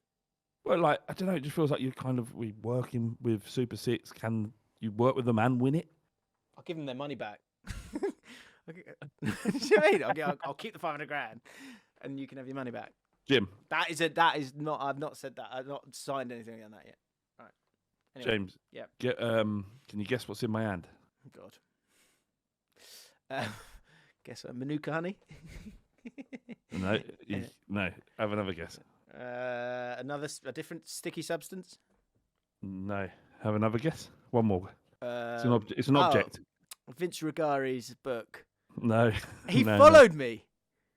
Well, like, I don't know. It just feels like we working with Super 6. Can you work with them and win it? I'll give them their money back. Do you know what I mean? I'll keep the 500 grand, and you can have your money back. Jim. That is not. I've not said that. I've not signed anything on that yet. All right. Anyway, James. Yeah. Can you guess what's in my hand? Oh, God. Guess what? Manuka honey. No. No. Have another guess. A different sticky substance. No. Have another guess. One more. It's an object. Vince Rugari's book. No. He followed me.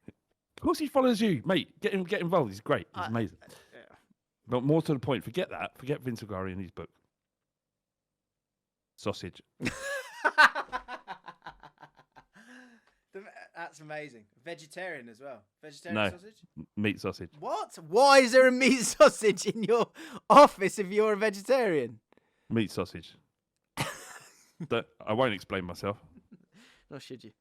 Of course he follows you, mate. Get involved. He's great. He's amazing. Yeah. But more to the point, forget that. Forget Vince Rugari and his book. Sausage. That's amazing. Vegetarian as well. Vegetarian sausage? Meat sausage. What? Why is there a meat sausage in your office if you're a vegetarian? Meat sausage. I won't explain myself. Nor should you.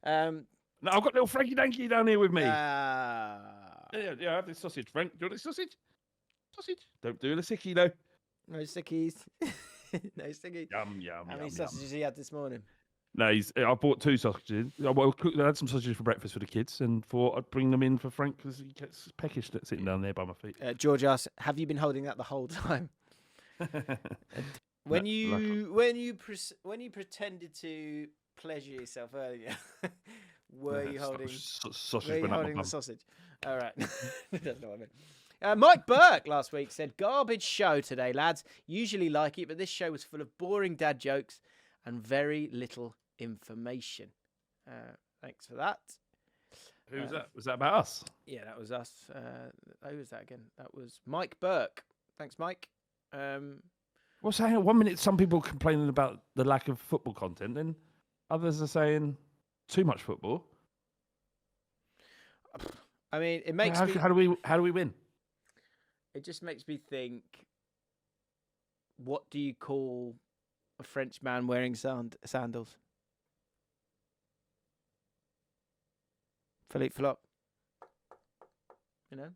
No, I've got little Frankie Danky down here with me. Yeah, I have this sausage. Frank, do you want this sausage? Sausage. Don't do the sickie, though. No sickies. No sickies. Yum. How many sausages he had this morning? No, I bought 2 sausages. I had some sausages for breakfast for the kids and thought I'd bring them in for Frank because he gets peckish sitting down there by my feet. George asked, have you been holding that the whole time? When you pretended to pleasure yourself earlier, were you holding the sausage? All right. That's not what I meant. Mike Burke last week said, garbage show today, lads. Usually like it, but this show was full of boring dad jokes and very little information. Thanks for that. Who was that? Was that about us? Yeah, that was us. Who was that again? That was Mike Burke. Thanks, Mike. Well, saying 1 minute, some people complaining about the lack of football content, and others are saying too much football. I mean, it makes me. How do we win? It just makes me think. What do you call a French man wearing sandals? Philippe Flop. You know.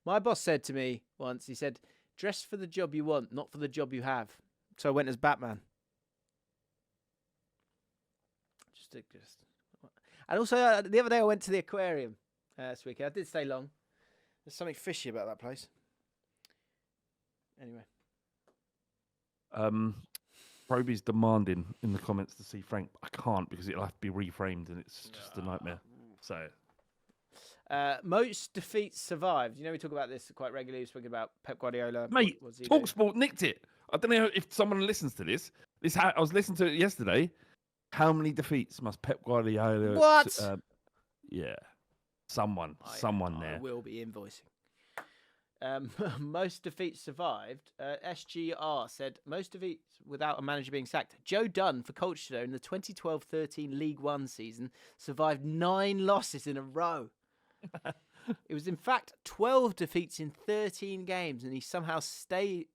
My boss said to me once. He said, "Dress for the job you want, not for the job you have." So I went as Batman. And also, the other day I went to the aquarium this weekend. I did stay long. There's something fishy about that place. Anyway. Proby's demanding in the comments to see Frank. I can't because it'll have to be reframed and it's just a nightmare. So. Most defeats survived. You know, we talk about this quite regularly. We're speaking about Pep Guardiola. Mate, TalkSport nicked it. I don't know if someone listens to this. I was listening to it yesterday. How many defeats must Pep Guardiola? What? Yeah, someone there. I will be invoicing. Most defeats survived. SGR said most defeats without a manager being sacked. Joe Dunn for Colchester in the 2012-13 League One season survived 9 losses in a row. It was in fact 12 defeats in 13 games, and we somehow stayed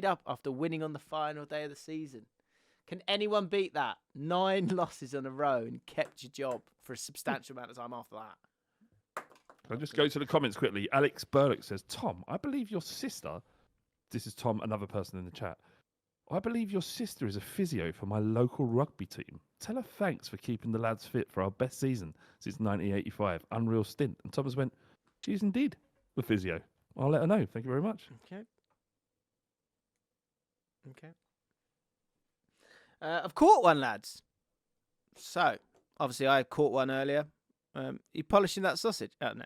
up after winning on the final day of the season. Can anyone beat that? 9 losses in a row and kept your job for a substantial amount of time after that. I'll just go to the comments quickly. Alex Burlock says, Tom, I believe your sister, this is Tom, another person in the chat, I believe your sister is a physio for my local rugby team. Tell her thanks for keeping the lads fit for our best season since 1985. Unreal stint. And Thomas went, she is indeed the physio. I'll let her know. Thank you very much. Okay. I've caught one, lads. So, obviously, I caught one earlier. You polishing that sausage? Oh, no.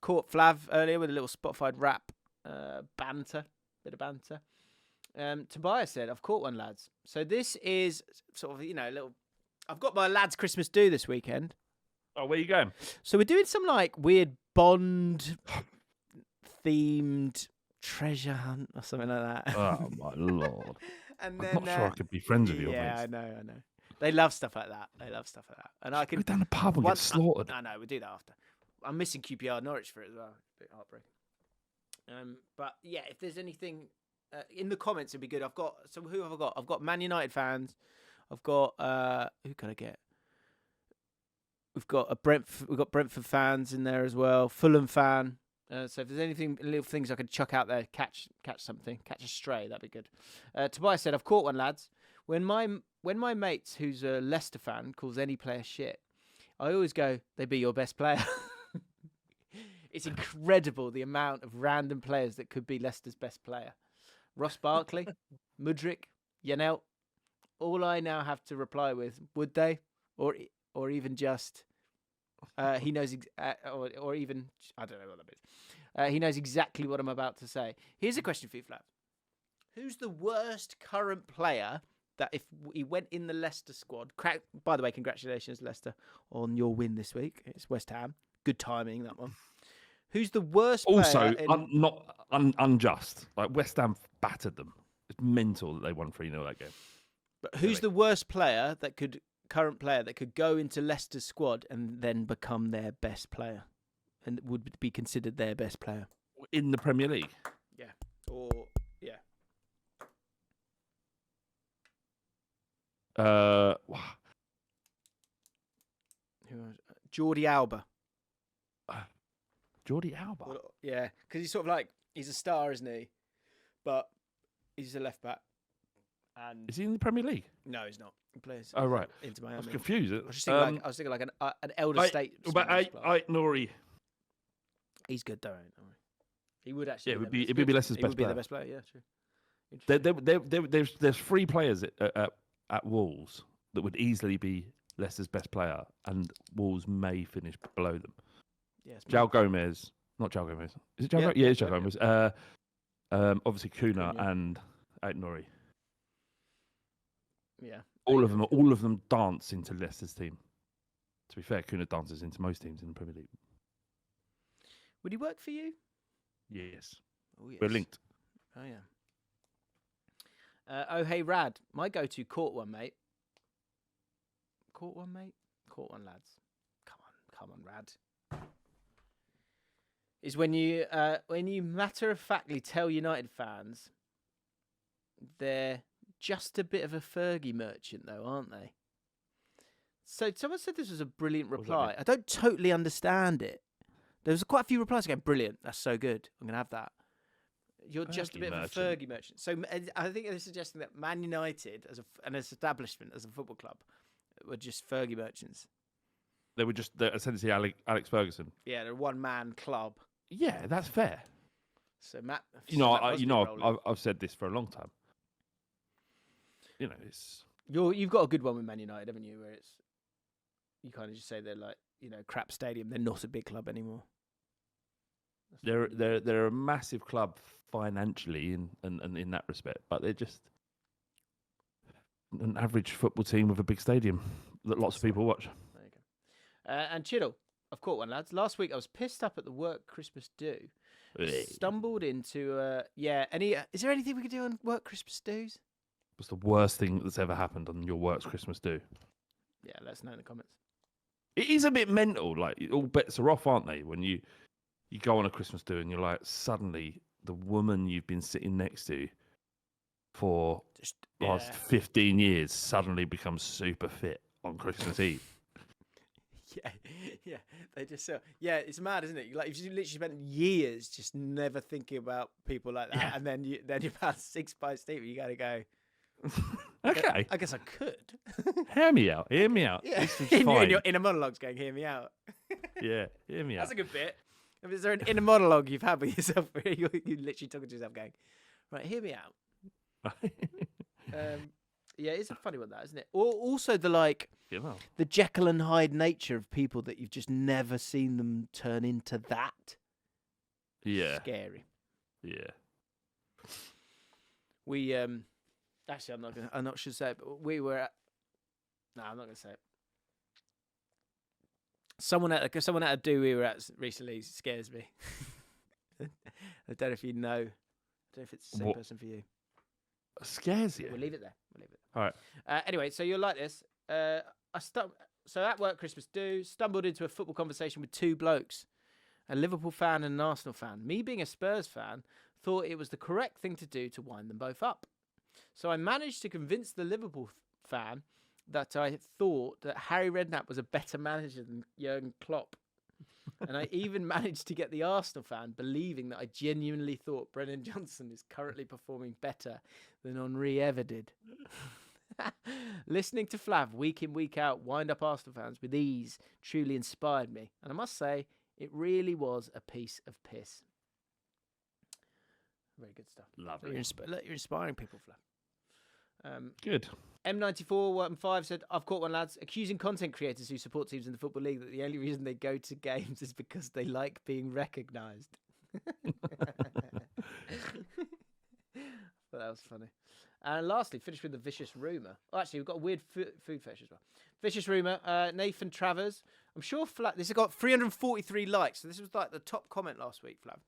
Caught Flav earlier with a little Spotify rap bit of banter. Tobias said, "I've caught one, lads." So this is sort of, a little. I've got my lads' Christmas do this weekend. Oh, where are you going? So we're doing some like weird Bond themed treasure hunt or something like that. Oh my lord! And I'm then, not sure I could be friends with you. Yeah, I know. They love stuff like that. And I can go down the pub and get slaughtered. I know. We'll do that after. I'm missing QPR Norwich for it as well. A bit heartbreaking. But yeah, if there's anything in the comments, it'd be good. Who have I got? I've got Man United fans. I've got who can I get? We've got Brentford fans in there as well. Fulham fan. So if there's anything, little things I could chuck out there, catch something, catch a stray, that'd be good. Tobias said, "I've caught one, lads. When my mates, who's a Leicester fan, calls any player shit, I always go, they be your best player." It's incredible the amount of random players that could be Leicester's best player. Ross Barkley, Mudryk, Janelt. All I now have to reply with, would they? Or even just, he knows, or even, I don't know what that is. He knows exactly what I'm about to say. Here's a question for you, Flav. Who's the worst current player that if he went in the Leicester squad, by the way, congratulations, Leicester, on your win this week. It's West Ham. Good timing, that one. Who's the worst player? Also, not unjust. Like, West Ham battered them. It's mental that they won 3-0 that game. But who's the worst player current player that could go into Leicester's squad and then become their best player and would be considered their best player? In the Premier League? Yeah. Or, yeah. Jordi Alba. Jordi Alba? Well, yeah, because he's sort of like, he's a star, isn't he? But he's a left back. And is he in the Premier League? No, he's not. He plays into Miami. I was confused. I was thinking like an elder statesman. But Rory. He's good, though. He would actually. Yeah, it would be Leicester's best player. He would be the best player. Yeah, true. There's 3 players at Wolves that would easily be Leicester's best player, and Wolves may finish below them. Yes. João Gomez, not João Gomez. Is it João? Yeah, it's João Gomez. Obviously Kuna and Aït-Nouri. Yeah. All of them dance into Leicester's team. To be fair, Kuna dances into most teams in the Premier League. Would he work for you? Yes. Oh, yes. We're linked. Oh yeah. Hey Rad, my go-to caught one, mate. Caught one, lads. Come on, Rad. Is when you matter-of-factly tell United fans they're just a bit of a Fergie merchant, though, aren't they? So someone said this was a brilliant reply. I don't totally understand it. There was quite a few replies going, brilliant, that's so good, I'm going to have that. You're just a bit of a Fergie merchant. So I think they're suggesting that Man United, as an establishment, as a football club, were just Fergie merchants. They're essentially Alex Ferguson. Yeah, they're a one-man club. Yeah, that's fair. So Matt, I've said this for a long time. It's you've got a good one with Man United, haven't you? Where you kind of just say they're like crap stadium. They're not a big club anymore. They're a massive club financially and in that respect, but they're just an average football team with a big stadium that lots of people watch. There you go. And Chiddle, I've caught one, lads. Last week I was pissed up at the work Christmas do. Stumbled into is there anything we could do on work Christmas do's? What's the worst thing that's ever happened on your work's Christmas do? Yeah, let us know in the comments. It is a bit mental. Like, all bets are off, aren't they? When you go on a Christmas do and you're like, suddenly the woman you've been sitting next to for the last 15 years suddenly becomes super fit on Christmas Eve. Yeah. They just it's mad, isn't it? Like, you literally spent years just never thinking about people like that, and then you're about 6 pints deep. You got to go. Okay. I guess I could. Hear me out. Yeah. This is fine. In a monologue's going, hear me out. Yeah, hear me out. That's a good bit. Is there an inner monologue you've had with yourself where you're literally talking to yourself going, right, hear me out? Yeah, it's a funny one, that, isn't it? Or also the Jekyll and Hyde nature of people that you've just never seen them turn into that. Yeah. Scary. Yeah. we actually I'm not sure to say it, but we were at. No, I'm not going to say it. Someone at a do we were at recently scares me. I don't know if you know. I don't know if it's the same person for you. Scares you? We'll leave it there. All right. Anyway, so you'll like this. So at work Christmas do, stumbled into a football conversation with two blokes, a Liverpool fan and an Arsenal fan. Me being a Spurs fan, thought it was the correct thing to do to wind them both up. So I managed to convince the Liverpool fan that I thought that Harry Redknapp was a better manager than Jurgen Klopp. And I even managed to get the Arsenal fan believing that I genuinely thought Brennan Johnson is currently performing better than Henry ever did. Listening to Flav week in, week out, wind up Arsenal fans with ease truly inspired me. And I must say, it really was a piece of piss. Very good stuff. Lovely. You're inspiring people, Flav. Good. M9415 said, I've caught one, lads, accusing content creators who support teams in the Football League that the only reason they go to games is because they like being recognised. But that was funny. And lastly, finish with the vicious rumour. Oh, actually, we've got a weird food fetish as well. Vicious rumour, Nathan Travers. I'm sure this has got 343 likes, so this was like the top comment last week, Flav.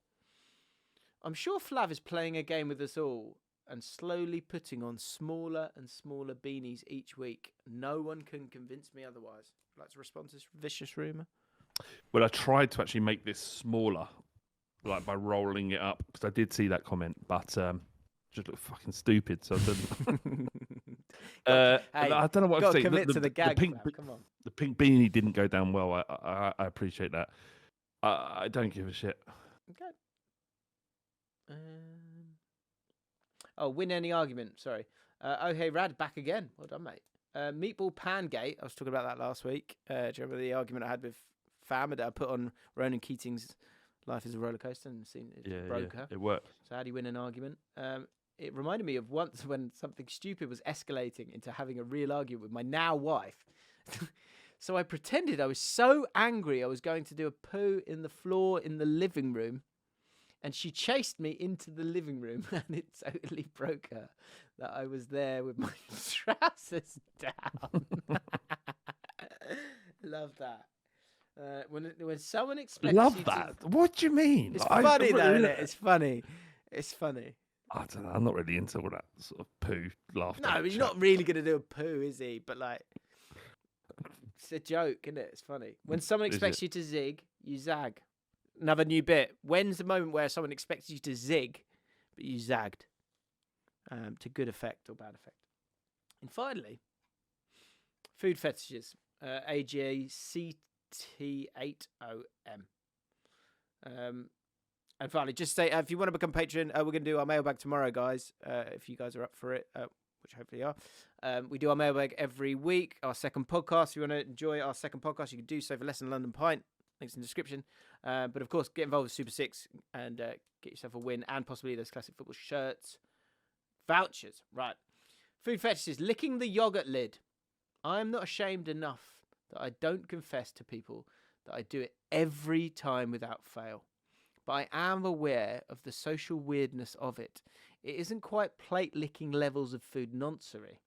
I'm sure Flav is playing a game with us all and slowly putting on smaller and smaller beanies each week. No one can convince me otherwise. Would you like to respond to this vicious rumour? Well, I tried to actually make this smaller, like by rolling it up, because I did see that comment, but just looked fucking stupid, so I didn't. I don't know what I'm saying. Commit to the gag, come on. The pink beanie didn't go down well. I appreciate that. I don't give a shit. Okay. Win any argument. Sorry. Oh, hey, Rad, back again. Well done, mate. Meatball Pangate. I was talking about that last week. Do you remember the argument I had with Fam that I put on Ronan Keating's Life is a Roller Coaster and seen it broke her? It worked. So how do you win an argument? It reminded me of once when something stupid was escalating into having a real argument with my now wife. So I pretended I was so angry I was going to do a poo in the floor in the living room. And she chased me into the living room, and it totally broke her that I was there with my trousers down. Love that. When someone expects Love you that. To... What do you mean? It's funny, though, isn't it? It's funny. It's funny. I don't know. I'm not really into all that sort of poo laughter. No, he's not really going to do a poo, is he? But, like, it's a joke, isn't it? It's funny. When someone expects you to zig, you zag. Another new bit. When's the moment where someone expects you to zig, but you zagged? To good effect or bad effect. And finally, food fetishes. AGACT8OM. And finally, just say, if you want to become patron, we're going to do our mailbag tomorrow, guys. If you guys are up for it, which hopefully you are. We do our mailbag every week. Our second podcast. If you want to enjoy our second podcast, you can do so for less than London Pint. Links in the description. But of course, get involved with Super 6 and get yourself a win and possibly those classic football shirts. Vouchers. Right. Food fetishes. Licking the yogurt lid. I am not ashamed enough that I don't confess to people that I do it every time without fail. But I am aware of the social weirdness of it. It isn't quite plate licking levels of food noncery.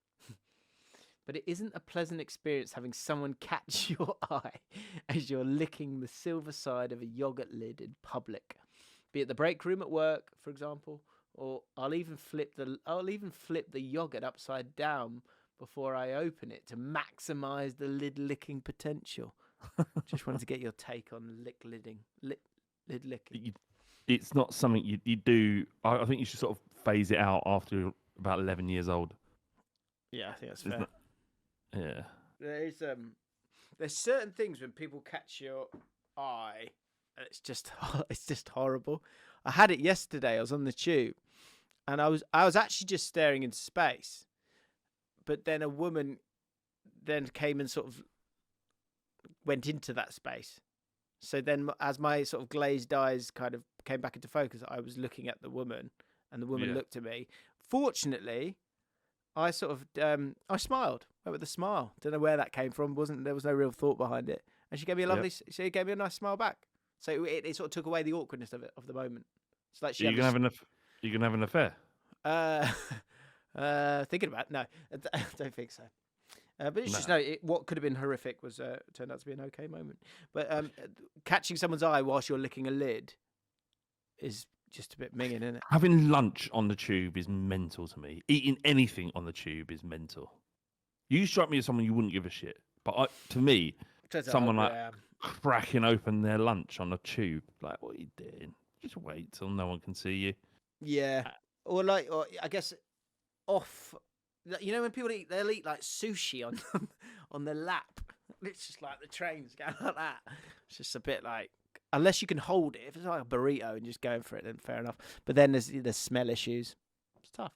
But it isn't a pleasant experience having someone catch your eye as you're licking the silver side of a yogurt lid in public, be it the break room at work, for example, or I'll even flip the yogurt upside down before I open it to maximise the lid licking potential. Just wanted to get your take on lid licking. It's not something you do. I think you should sort of phase it out after you're about 11 years old. Yeah, I think that's fair. Yeah. There's certain things when people catch your eye, and it's just horrible. I had it yesterday. I was on the tube, and I was actually just staring into space, but then a woman then came and sort of went into that space. So then, as my sort of glazed eyes kind of came back into focus, I was looking at the woman, and the woman looked at me. Fortunately, I sort of I smiled. Went with a smile. Don't know where that came from. There was no real thought behind it. And she gave me she gave me a nice smile back. So it sort of took away the awkwardness of the moment. It's like you can have an affair. Thinking about no, I don't think so. But it's just what could have been horrific was turned out to be an okay moment. But catching someone's eye whilst you're licking a lid is just a bit minging, isn't it? Having lunch on the tube is mental to me. Eating anything on the tube is mental. You strike me as someone you wouldn't give a shit, but to me, someone cracking open their lunch on a tube, like, what are you doing? Just wait till no one can see you. Yeah, or I guess off. You know when people eat, they'll eat like sushi on their lap. It's just like the trains going like that. It's just a bit like, unless you can hold it. If it's like a burrito and just going for it, then fair enough. But then there's smell issues. It's tough.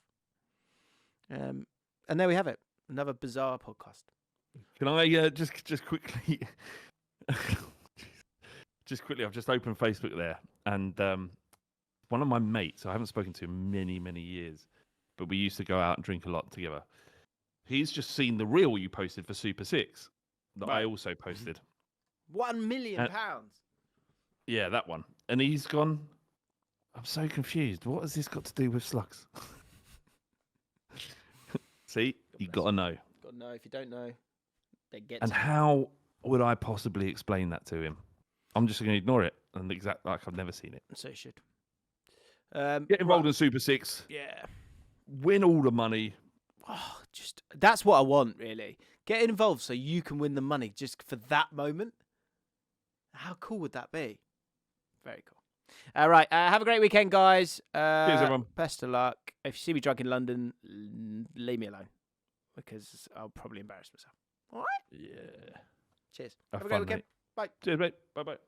And there we have it. Another bizarre podcast. Can I just quickly, I've just opened Facebook there, and one of my mates, I haven't spoken to in many, many years, but we used to go out and drink a lot together. He's just seen the reel you posted for Super 6 that I also posted. £1 million. Yeah, that one. And he's gone, I'm so confused. What has this got to do with slugs? See, you got to know. Got to know. If you don't know, they get. And how would I possibly explain that to him? I'm just going to ignore it and like I've never seen it. So you should. Get involved in Super 6. Yeah. Win all the money. Oh, that's what I want, really. Get involved so you can win the money just for that moment. How cool would that be? Very cool. All right. Have a great weekend, guys. Cheers, everyone. Best of luck. If you see me drunk in London, leave me alone because I'll probably embarrass myself. All right? Yeah. Cheers. Have a great weekend. Mate. Bye. Cheers, mate. Bye-bye.